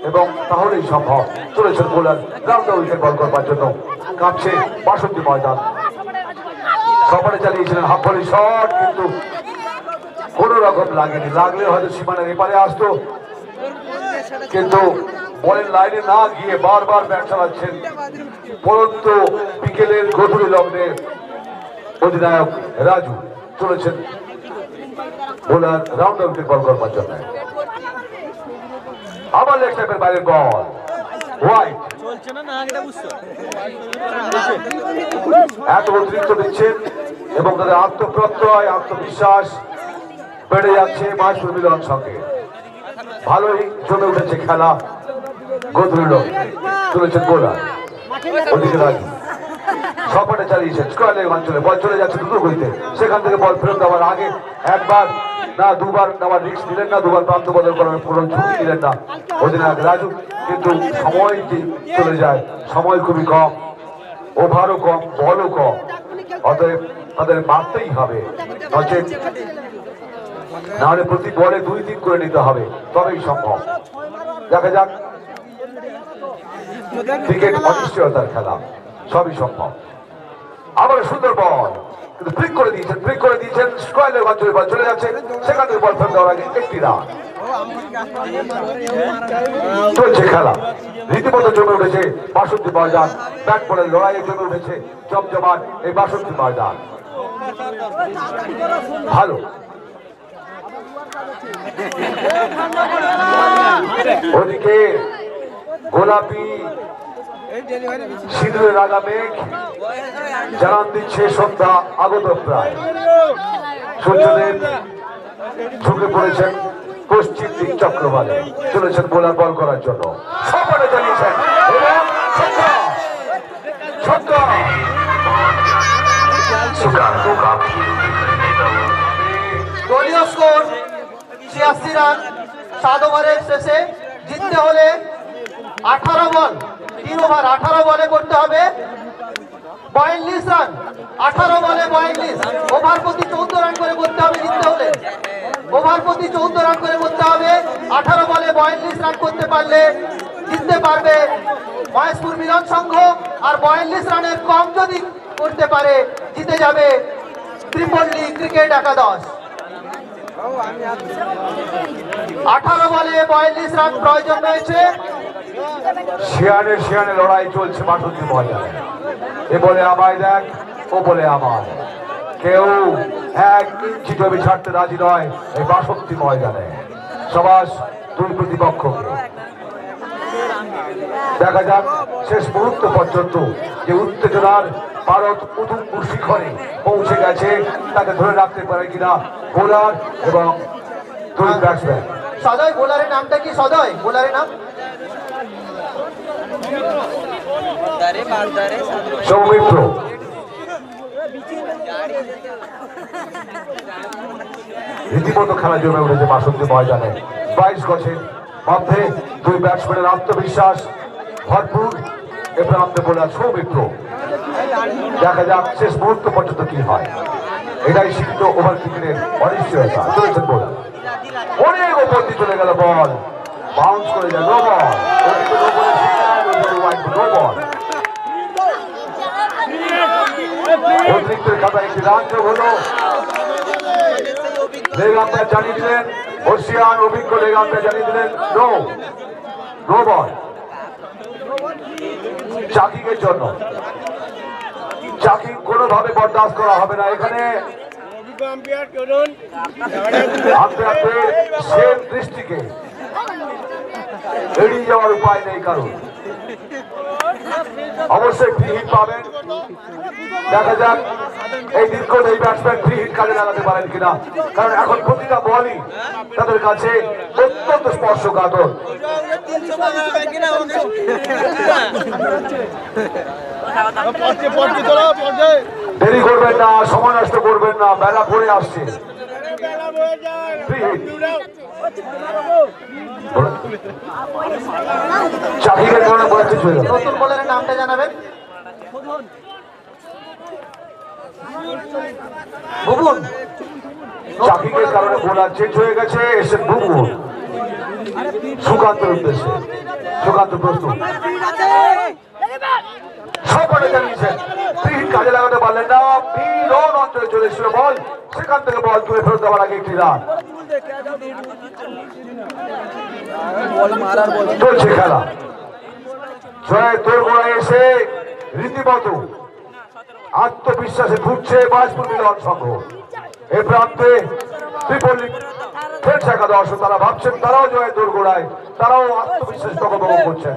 Speaker 1: এবং তাহলেই সম্ভব চলেছেন বোলার রাউন্ড উইকেট বল করবার জন্য কাঁপছে ৬২ ময়দান সপাটে চালিয়েছিলেন হাফ ভলি শট কিন্তু কোন রকম লাগেনি লাগলে হয়তো সীমানার এপারে আসতো কিন্তু বলের লাইনে না গিয়ে বারবার ব্যাট চালাচ্ছেন পরন্ত বিকেলের গভীর লগ্নে অধিনায়ক রাজু চলেছেন বোলার রাউন্ড আউটের বল করবার জন্য আবার লেগ স্টাম্পের বাইরের বল হোয়াইট এত অতিরিক্ত দিচ্ছেন এবং তাদের আত্মপ্রত্যয় আত্মবিশ্বাস বেড়ে যাচ্ছে মহেশপুর মিলন সঙ্গে ভালোই জমে উঠেছে খেলা গধুল চলেছেন বোলার ওদিকে রাজু সপাটে চালিয়েছেন স্কোয়ার লেগ অঞ্চলে বল চলে যাচ্ছে দ্রুত গতিতে সেখান থেকে বল ফেরত দেওয়ার আগে একবার না দুবার নেওয়ার রিস্ক নিলেন না দুবার প্রান্ত বদল করার পুরো ঝুঁকি নিলেন না অধিনায়ক রাজু কিন্তু সময়টি চলে যায় সময় খুবই কম ওভারও কম বলও কম অতএব তাদের মারতেই হবে নচেত নাহলে প্রতি বলে ২-৩ করে নিতে হবে তবেই সম্ভব দেখা যাক ক্রিকেট অনিশ্চয়তার খেলা সবই সম্ভব আবার সুন্দর বল কিন্তু ব্রেক করে দিয়েছেন স্কোয়ার লেগ অঞ্চলে বল চলে যাচ্ছে সেখান থেকে বল ফেরত দেওয়ার আগে একটি রান চলছে খেলা রীতিমতো জমে উঠেছে ৬২ ময়দান ব্যাট বলের লড়াইয়ে জমে উঠেছে জমজমাট এই ৬২ ময়দান ভালো ওদিকে গোলাপি সিঁদুরের রাগা মেঘ জানান দিচ্ছে সন্ধ্যা আগত প্রায় সূর্যদেব ঝুঁকে পড়েছেন পশ্চিম দিক চক্রবালে চলেছেন বোলার বল করার জন্য সপাটে চালিয়েছেন
Speaker 2: দলীয় স্কোর ৮৬ রান ৭ ওভারের শেষে জিততে হলে 18 বল 3 ওভার 18 বলে করতে হবে ৪২ রান 18 বলে ৪২ ওভার প্রতি 14 রান করে করতে হবে জিততে হলে ওভার প্রতি 14 রান করে করতে হবে 18 বলে ৪২ রান করতে পারলে জিততে পারবে মহেশপুর মিলন সংঘ আর ৪২ রানের কম যদি করতে পারে জিতে যাবে ত্রিপল্লী ক্রিকেট একাদশ 18 বলে ৪২ রান প্রয়োজন রয়েছে
Speaker 1: শিয়ানে লড়াই চলছে ৬২ ময়দানে এ বলে আমায় দেখ ও বলে আমায় কেউ ১ ইঞ্চি জমি ছাড়তে রাজি নয় এই ৬২ ময়দানে সবাস দুই প্রতিপক্ষকে দেখা যাক শেষ মুহূর্ত পর্যন্ত যে উত্তেজনার ভারত উদুম্বু শিখরে পৌঁছে গেছে তাকে ধরে রাখতে পারে কিনা বোলার এবং দুই ব্যাটসম্যান
Speaker 2: সদয় বোলারের নামটা কি সদয় বোলারের নাম
Speaker 1: সৌমিত্র রীতিমতো খেলা জমে উঠেছে ৬২ ময়দানে ২২ গছের মধ্যে দুই ব্যাটসম্যানের আত্মবিশ্বাস ভরপুর এ প্রান্তে বোলার সৌমিত্র দেখা যাক শেষ মুহূর্ত পর্যন্ত কি হয় এটাই সীমিত ওভার ক্রিকেটের অনিশ্চয়তা চলেছেন বোলার অনেক ওপর দিয়ে চলে গেল বল বাউন্স করে যায় নো বল অতিরিক্তের খাতায় একটি রান যোগ হলো লেগ আম্পায়ার জানিয়ে দিলেন বর্ষিয়ান অভিজ্ঞ লেগ আম্পায়ার জানিয়ে দিলেন নো বল চাকিংয়ের জন্য চাকিং কোনোভাবে বরদাস্ত করা হবে না এখানে
Speaker 3: আম্পায়ার চলুন
Speaker 1: আম্পায়ারদের সেম দৃষ্টিকে এড়িয়ে যাওয়ার উপায় নেই কারণ অবশ্যই ফ্রি হিট পাবেন। দেখা যাক এই দীর্ঘ এই ব্যাটসম্যান ফ্রি হিট কাজে লাগাতে পারেন কিনা, কারণ এখন প্রতিটা বলই তাদের কাছে অত্যন্ত স্পর্শকাতর। দেরি করবেন না, সময় নষ্ট করবেন না, বেলা পড়ে আসছে। চাহিদার কারণে বলতে চলে গেল।
Speaker 2: নতুন বোলারের নামটা জানাবেন। বুবুন।
Speaker 1: চাহিদার কারণে বোলার চেঞ্জ হয়ে গেছে, এসে বুবুন সুকান্তের উদ্দেশ্যে। সুকান্ত প্রস্তুত, সবকটা জানিয়েছেন ফ্রি হিট কাজে লাগাতে পারলেন না। বিরন অঞ্চলে চলে এসেছিল বল, সেখান থেকে বল তুলে ফেরত দেওয়ার আগে একটি রান। চলছে খেলা, জয় তোরগোড়ায় এসে রীতিমতো আত্মবিশ্বাসে ঘুরছে বাজপুর মিলন সংঘ। এ প্রান্তে ত্রিপল্লী ফ্রেন্ডস একাদশ, তারা ভাবছেন তারাও জয় তোরগোড়ায়, তারাও আত্মবিশ্বাস তকবক করছেন।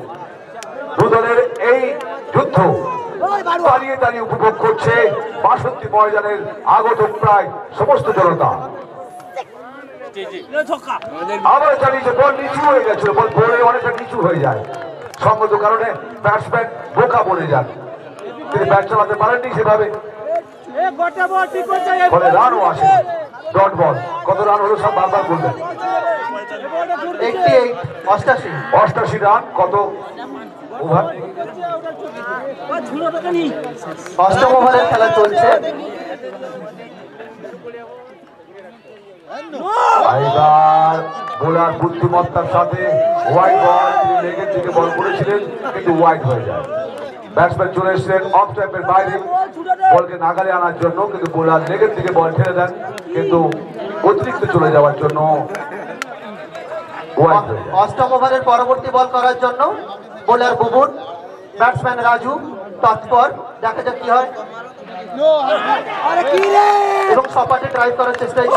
Speaker 1: দুদলের এই যুদ্ধ দাঁড়িয়ে দাঁড়িয়ে উপভোগ করছে বাসন্তী ময়দানের আগত প্রায় সমস্ত জনতা। আবার চালিয়েছে, বল নিচু হয়ে গেছিল, বল পড়ে অনেকটা নিচু হয়ে যায়, সঙ্গত কারণে ব্যাটসম্যান বোকা পড়ে যান, তিনি ব্যাট চালাতে পারেননি সেভাবে, ফলে রানও আসে। ডট বল, কত রান হলো সব বারবার বলবেন।
Speaker 2: 88
Speaker 1: রান, কত ওভার?
Speaker 2: অষ্টম ওভারের খেলা চলছে।
Speaker 1: এবার বোলার বুদ্ধিমত্তার সাথে ওয়াইড বল, তিনি লেগের দিকে বল করেছিলেন কিন্তু ওয়াইড হয়ে যায়। ব্যাটসম্যান চলে এসেছিলেন অফ স্ট্যাম্পের বাইরে বলকে নাগালে আনার জন্য, কিন্তু বোলার লেগের দিকে বল ঠেলে দেন, কিন্তু অতিরিক্ত চলে যাওয়ার জন্য ওয়াইড হয়ে যায়।
Speaker 2: অষ্টম ওভারের পরবর্তী বল করার জন্য বোলার বুবুন, ব্যাটসম্যান রাজু তৎপর। দেখা যাক কি হয়, এবং সপাটে ড্রাইভ করার চেষ্টায়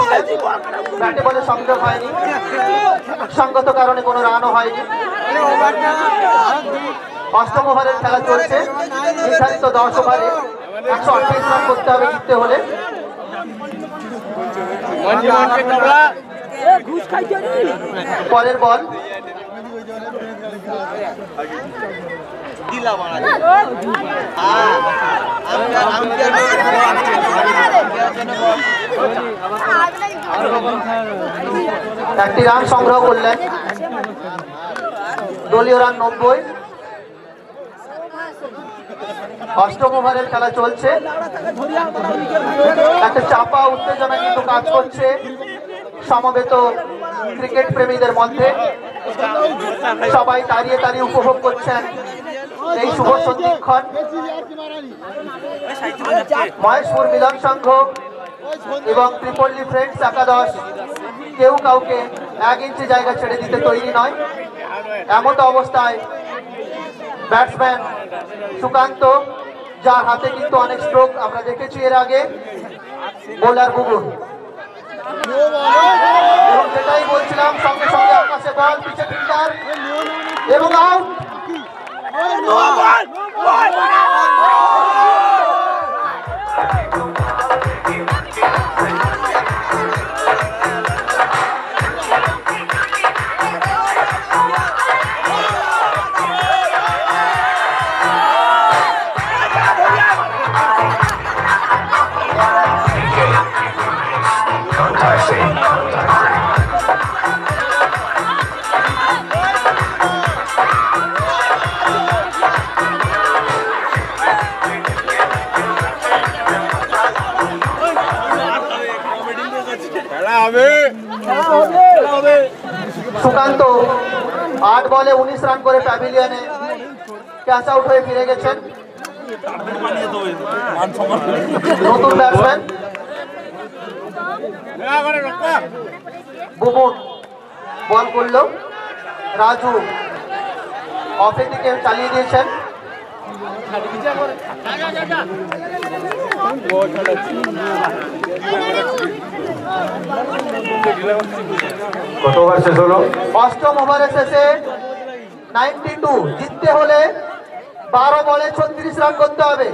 Speaker 2: ব্যাটে বলে সংযোগ হয়নি, সঙ্গত কারণে কোনো রানও হয়নি। অষ্টম ওভারের খেলা চলছে, নির্ধারিত 10 ওভারে 128 রান করতে হবে জিততে হলে। পরের বল একটি রান সংগ্রহ করলেন, দলীয় রান 90। অষ্টম ওভারের খেলা চলছে, একটা চাপা উত্তেজনা কিন্তু কাজ করছে সমবেত ক্রিকেট প্রেমীদের মধ্যে। সবাই দাঁড়িয়ে দাঁড়িয়ে উপভোগ করছেন এই শুভ সন্ধিক্ষণ। মহেশপুর মিলন সংঘ এবং ত্রিপল্লী ফ্রেন্ডস একাদশ কেউ কাউকে 1 ইঞ্চি জায়গা ছেড়ে দিতে তৈরি নয়। এমন অবস্থায় ব্যাটসম্যান সুকান্ত, যার হাতে কিন্তু অনেক স্ট্রোক আমরা দেখেছি এর আগে, বোলার বুবুন, এবং যেটাই বলছিলাম সঙ্গে সঙ্গে আকাশে বল, পিছে ফিল্ডার এবং আউট। সুকান্ত 8 বলে 19 রান করে প্যাভিলিয়নে ক্যাচ আউট হয়ে ফিরে গেছেন। নতুন ব্যাটসম্যান বুবুন বল করলো, রাজু অফের দিকে চালিয়ে দিয়েছেন।
Speaker 1: কত ওভার শেষ হলো?
Speaker 2: অষ্টম ওভারের শেষে 92 জিততে হলে 12 বলে 36 রান করতে হবে।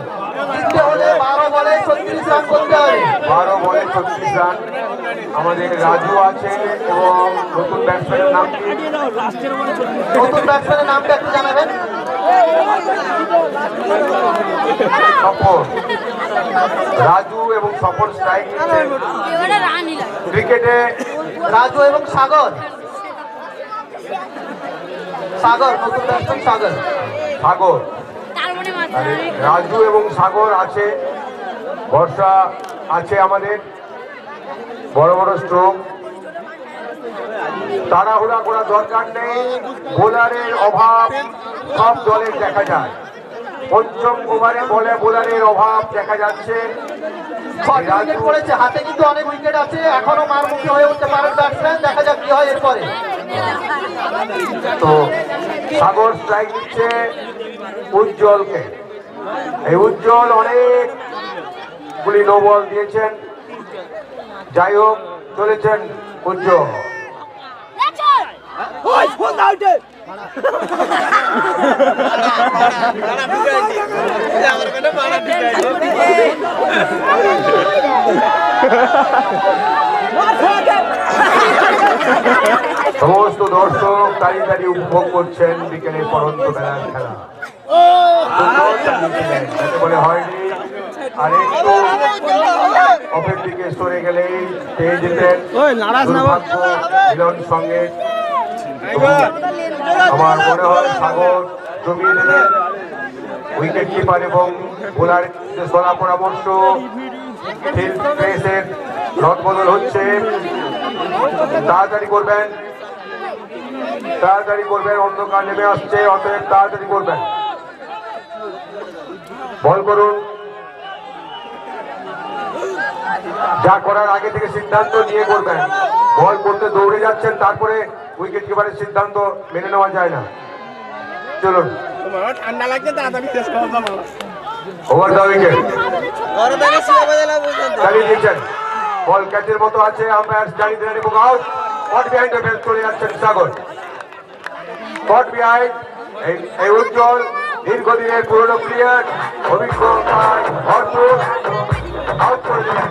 Speaker 2: জিততে হলে 12 বলে 36 রান করতে হবে।
Speaker 1: 12 বলে 36 রান। আমাদের রাজু আছে এবং নতুন ব্যাটসম্যানের নাম কি?
Speaker 2: নতুন ব্যাটসম্যানের নামটা একটু জানাবেন।
Speaker 1: সফর, রাজু এবং সফর স্ট্রাইক নিচ্ছেন। ক্রিকেটে
Speaker 2: রাজু এবং সাগর, সাগর নতুন ব্যাটসম্যান সাগর।
Speaker 1: সাগর, রাজু এবং সাগর আছে। বর্ষা আছে আমাদের। বড় বড় স্ট্রোক, তাড়াহুড়া করা দরকার নেই। বোলারের অভাব সব দলের দেখা যায়। পঞ্চম ওভারে বোলারের অভাব দেখা যাচ্ছে।
Speaker 2: 6টি উইকেট পড়েছে, হাতে কিন্তু অনেক উইকেট আছে, এখনো মারমুখী হয়ে উঠতে পারেন ব্যাটসম্যান। দেখা যাক কি হয় এরপরে।
Speaker 1: তো সাগর স্ট্রাইক দিচ্ছে উজ্জ্বলকে। এই উজ্জ্বল অনেকগুলি নো বল দিয়েছেন। যাই হোক, চলেছেন উজ্জ্বল। সমস্ত দর্শক দাঁড়িয়ে দাঁড়িয়ে উপভোগ করছেন বিকেলের পরন্ত বেলার খেলা। বলে হয়নি, আর একটু অপের দিকে সরে গেলেই পেয়ে যেতেন মিলন সঙ্গে। আমার মনে হয় সাগর জমিয়ে দেবেন। উইকেট কিপার এবং বোলার সরা পরামর্শ। রদ বদল হচ্ছে, তাড়াতাড়ি করবেন, তাড়াতাড়ি করবেন। অন্ধকার নেমে আসছে, অতএব তাড়াতাড়ি করবেন। বল করুন। যা করার আগে থেকে সিদ্ধান্ত নিয়ে করবেন। বল করতে দৌড়ে যাচ্ছেন, তারপরে উইকেট কিপারের সিদ্ধান্ত মেনে নেওয়া যায় না। চলুন,
Speaker 3: ঠান্ডা লাগছে তাড়াতাড়ি শেষ করো।
Speaker 1: ওভার দা উইকেট চালিয়ে দিয়েছেন। বল ক্যাচের মতো আছে, আম্পায়ার জানিয়ে দিলেন এবং আউট। কট বিহাইন্ড দ্য বেল চলে যাচ্ছেন সাগর। কট বিহাইন্ড এই উজ্জ্বল দীর্ঘদিনের পুরনো প্লেয়ার, অভিজ্ঞতায় ভরপুর, আউট করে দিলেন।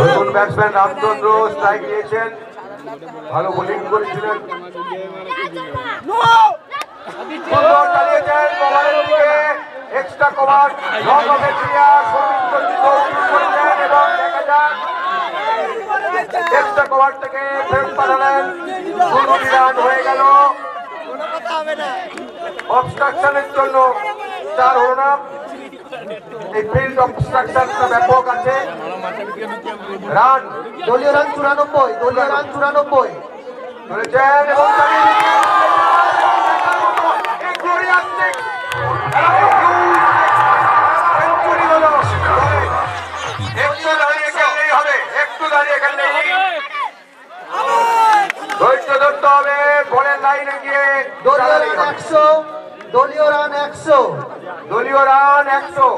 Speaker 1: নতুন ব্যাটসম্যান রামচন্দ্র স্ট্রাইক দিয়েছেন, ভালো বোলিং করেছিলেন। সুন্দর চালিয়েছেন কভারের দিকে, এক্সট্রা কভার লং অফের প্লেয়ার সৌমিত্র করেছেন এবং দেখা যাক এক্সট্রা কভার থেকে ফেরত পাঠালেন। 2 রান হয়ে গেল। অবস্ট্রাকশনের জন্য 4 হলো না। এই ফিল্ড অবস্ট্রাকশনটা ব্যাপক আছে। রান
Speaker 2: দলীয় রান 94, দলীয় রান 94।
Speaker 1: চলেছেন এবং সেঞ্চুরি হলো। একটু দাঁড়িয়ে খেললেই হবে, একটু দাঁড়িয়ে খেললেই। ধৈর্য ধরতে হবে, বলের লাইনে গিয়ে।
Speaker 2: দলীয় রান 100, দলীয় রান 100,
Speaker 1: দলীয় রান 100।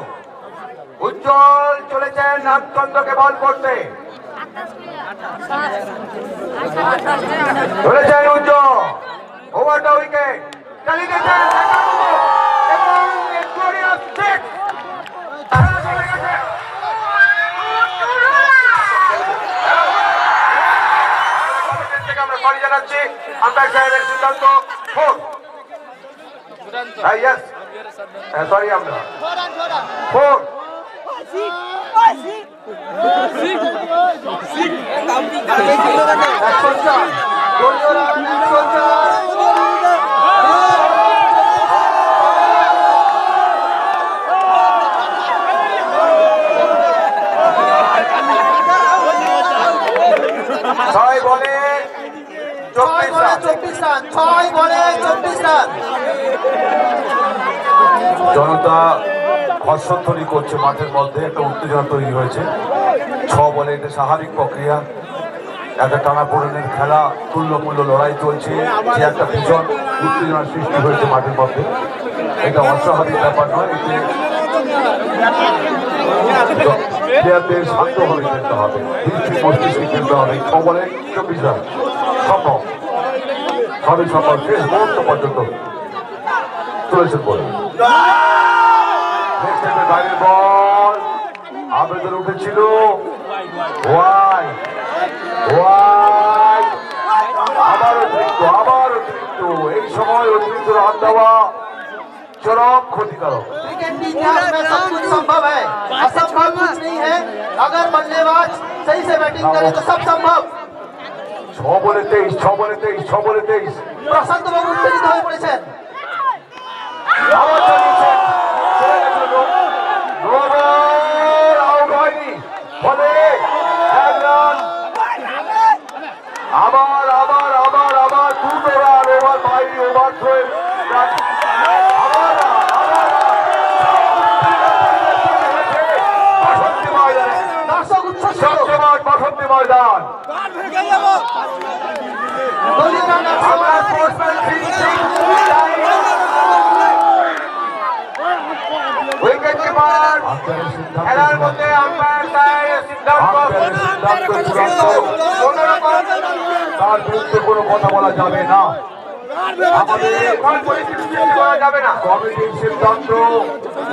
Speaker 1: উজ্জ্বল চলেছেন রামচন্দ্রকে বল করতে। ধরেছেন উজ্জ্বল, ওভার দ্য উইকেট চালিয়ে দিয়েছেন এবং গ্লোরিয়াস সিক্স। আমরা সরি জানাচ্ছি, আম্পায়ার সাহেবের সিদ্ধান্ত 4। ইয়েস, সরি, আমরা 4।
Speaker 2: দলীয় রান 104।
Speaker 1: ছয় বলে 24
Speaker 2: রান, 6 বলে 24 রান।
Speaker 1: জনতা হর্ষধ্বনি করছে মাঠের মধ্যে, একটা উত্তেজনা তৈরি হয়েছে। 6 বলে এটা স্বাভাবিক প্রক্রিয়া। একটা টানাপোড়েনের খেলা, তুল্যমূল্য লড়াই চলছে, যে একটা ভীষণ উত্তেজনার সৃষ্টি হয়েছে মাঠের মধ্যে। এটা অস্বাভাবিক ব্যাপার নয়। প্লেয়ারদের শান্তভাবে খেলতে হবে, স্থির মস্তিষ্কে খেলতে হবে। 6 বলে 24 রান সম্ভব, সবই সম্ভব। শেষ মুহূর্ত পর্যন্ত চলেছেন বলে বাইরের বল আবেদন উঠেছিল। ওয়াই ওয়াই আবার অতিরিক্ত, আবার অতিরিক্ত। এই সময় অতিরিক্ত রান দেওয়া चरम क्षतिकारक।
Speaker 2: क्रिकेट की इतिहास में सब कुछ संभव है, असंभव कुछ नहीं है। अगर बल्लेबाज सही से बैटिंग करे तो सब संभव।
Speaker 1: 6 বলে 23, 6 বলে 23, 6 বলে 23।
Speaker 2: প্রশান্ত বাবু উত্তেজিত হয়ে পড়েছেন।
Speaker 1: আবার চালিয়েছেন, চলে গেছিল নো বল, আউট হয়নি, ফলে 1 রান। আবার আবার আবার আবার 2 রান, ওভার বাইরে, ওভার থ্রো রান। বাসন্তী ময়দান উইকেট কিপার খেলার মধ্যে আম্পায়ার সাহেবের সিদ্ধান্ত তার বিরুদ্ধে কোনো কথা বলা যাবে না। আমাদের কমিটির সিদ্ধান্ত,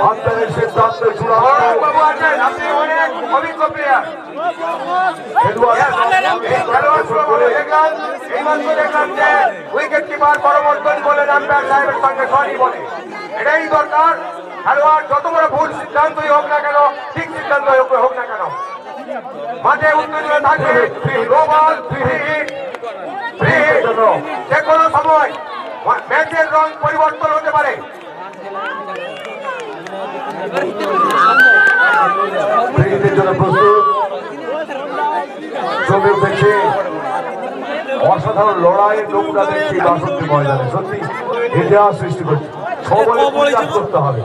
Speaker 1: আম্পায়ারের সিদ্ধান্ত চূড়ান্ত। আপনি অনেক অভিজ্ঞ প্লেয়ার, উইকেট কিপার পরবর্তন বলে আম্পায়ার সাহেবের সঙ্গে সরি বলে। এটাই দরকার। খেলোয়াড় যত বড় ভুল সিদ্ধান্তই হোক না কেন, ঠিক সিদ্ধান্ত হোক না কেন, মাঠে উত্তেজনা থাকবে। যে কোনো সময় ম্যাচের রং পরিবর্তন হতে পারে। জন্য প্রস্তুত, ছবি উঠেছে অসাধারণ লড়াইয়ের নৌকা দেখছি বাসন্তী ময়দানে। সত্যি ইতিহাস সৃষ্টি করছে। 6 বলে 20 রান করতে হবে,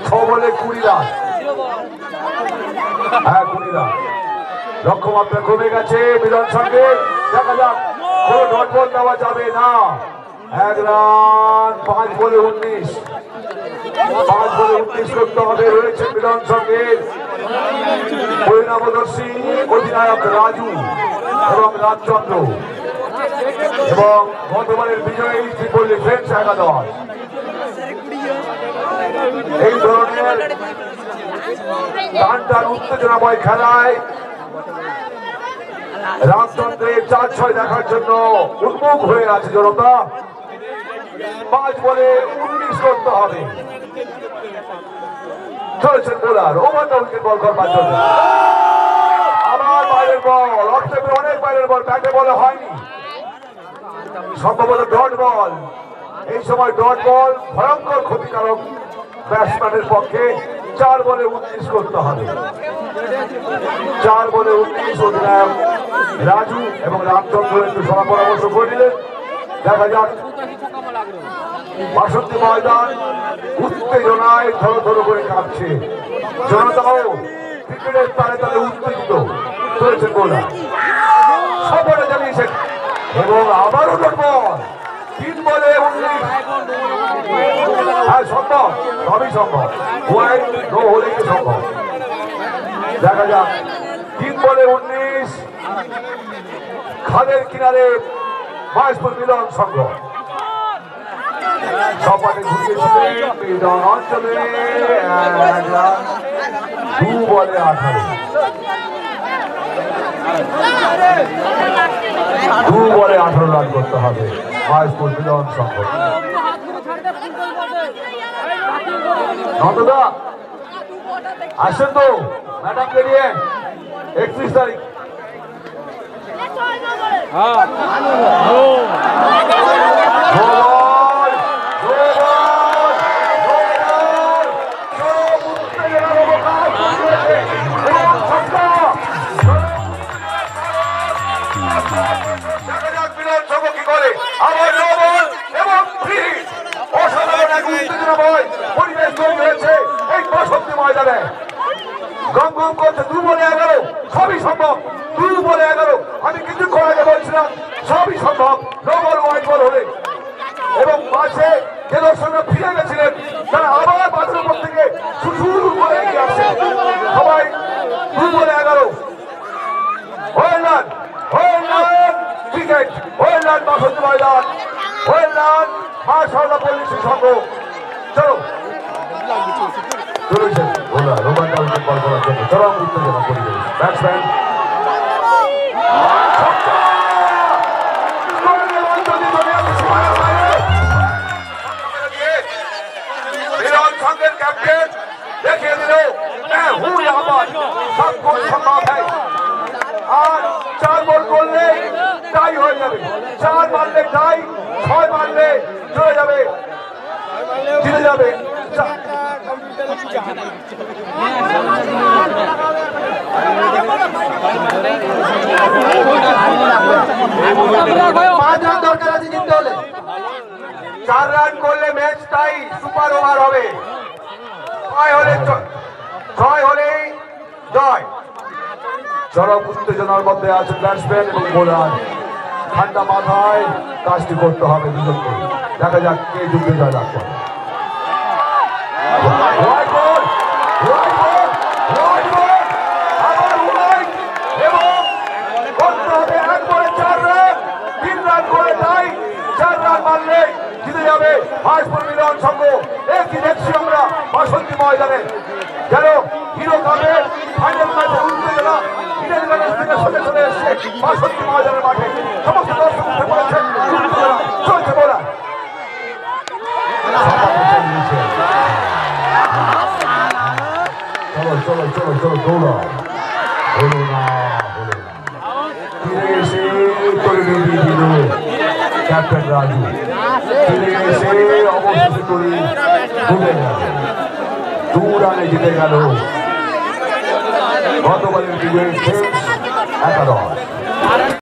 Speaker 1: 6 বলে 20 রান। হ্যাঁ 20 রান। লক্ষ্যমাত্রা কমে গেছে মিলন সঙ্গে। দেখা যাক, কোনো ডট বল দেওয়া যাবে না। 1 রান, 5 বলে 19, 5 বলে 19 করতে হবে। রয়েছে মিলন সঙ্গে পরিণামদর্শী অধিনায়ক রাজু এবং রাজচন্দ্র এবং বর্তমানের বিজয়ী ত্রিপল্লী ফ্রেন্ডস একাদশ। এই ধরনের টান উত্তেজনাময় খেলায় রামচন্দ্রের 4-6 দেখার জন্য উন্মুখ হয়ে আছে জনতা। 5 বলে 19 করতে হবে। চলেছেন বোলার, ওভার দ্য উইকেট বল করবার জন্য। আবার বাইরের বল, অফ স্টেপে অনেক বাইরের বল, ব্যাটে বলে হয়নি, সম্ভবত ডট বল। এই সময় ডট বল ভয়ঙ্কর ক্ষতিকারক ব্যাটসম্যানের পক্ষে। 4 বলে 19 করতে হবে। 4 বলে 19 অধিনায়ক রাজু এবং রামচন্দ্র একটু সভা পরামর্শ করে দিলেন। দেখা যাক, বাসন্তী ময়দান উত্তেজনায় থর থর করে কাঁপছে। জনতাও ক্রিকেটের তালে তালে উত্তেজিত। চলেছেন বোলার, সফরে চালিয়েছেন এবং আবারও ডট বল। 3 বলে 19। হ্যাঁ সম্ভব, সবই সম্ভব, ওয়াইড নো হলেই সম্ভব। দেখা যাক, 3 বলে 19। খালের কিনারে মহেশপুর মিলন সংঘ সপাটে ঘুরিয়েছিলেন মিলন অঞ্চলে। 2 বলে 18, 2 বলে 18 রান করতে হবে মহেশপুর মিলন সংঘ। নন্দদা আসেন তো ম্যাডামকে নিয়ে। 31 তারিখ ময়দানে গম গম করছে। 2 বলে 11, সবই সম্ভব। 2 বলে 11, আমি কিছুক্ষণ আগে বলছিলাম সবই সম্ভব। নো বল ওয়াইড বল হলে এবং পাশে যে দর্শকরা ফিরে গেছিলেন তারা আবার বাঁধের উপর থেকে শুরু করে এগিয়ে আসছে সবাই 2-11 ওয়েলান ক্রিকেট ওয়েলান বাসন্তী ময়দান ওয়েলান মা সারদা পল্লী সংঘ চলো চলেছেন ওরা রোমান্টা উইকেট বল করার জন্য চরম উত্তেজনা পরিবেশ ব্যাটসম্যান संघेर कैप्टन देखिए दिलो मैं हूँ यहाँ पर सब कुछ संभव है और 4 बॉल করলে টাই হয়ে যাবে 4 মারলে টাই 6 মারলে চলে যাবে জিতে যাবে
Speaker 2: पांच रन दरकार আছে জিততে হলে
Speaker 1: 4 রান করলে ম্যাচ টাই সুপার ওভার হবে 6 হলেই জয় চরম উত্তেজনার মধ্যে আছেন ব্যাটসম্যান এবং বোলার ঠান্ডা মাথায় কাজটি করতে হবে দুজনকে দেখা যাক কে যুদ্ধে জয় লাভ করে এবং করতে হবে 1 বলে 4 রান 3 রান করে যাই 4 রান মারলে জিতে যাবে হাইস্কুল মিলন সংঘ একই দেখছি আমরা বাসন্তী ময়দানে যেন হিরো কাপের ফাইনাল ম্যাচে উত্তেজনা ইডেন গার্ডেন্স থেকে সোজা চলে এসছে বাসন্তী ময়দানের মাঠে সমস্ত দর্শক উঠে পড়েছেন চলছে বলা চলো চলো চলো চলো দৌড়াও হলো না ফিরে এসে করে দিয়ে দিল ক্যাপ্টেন রাজু ফিরে এসে অবশেষে করে ডুবে গেল 2 রানে জিতে গেল গতবারের বিজয়ী একাদশ।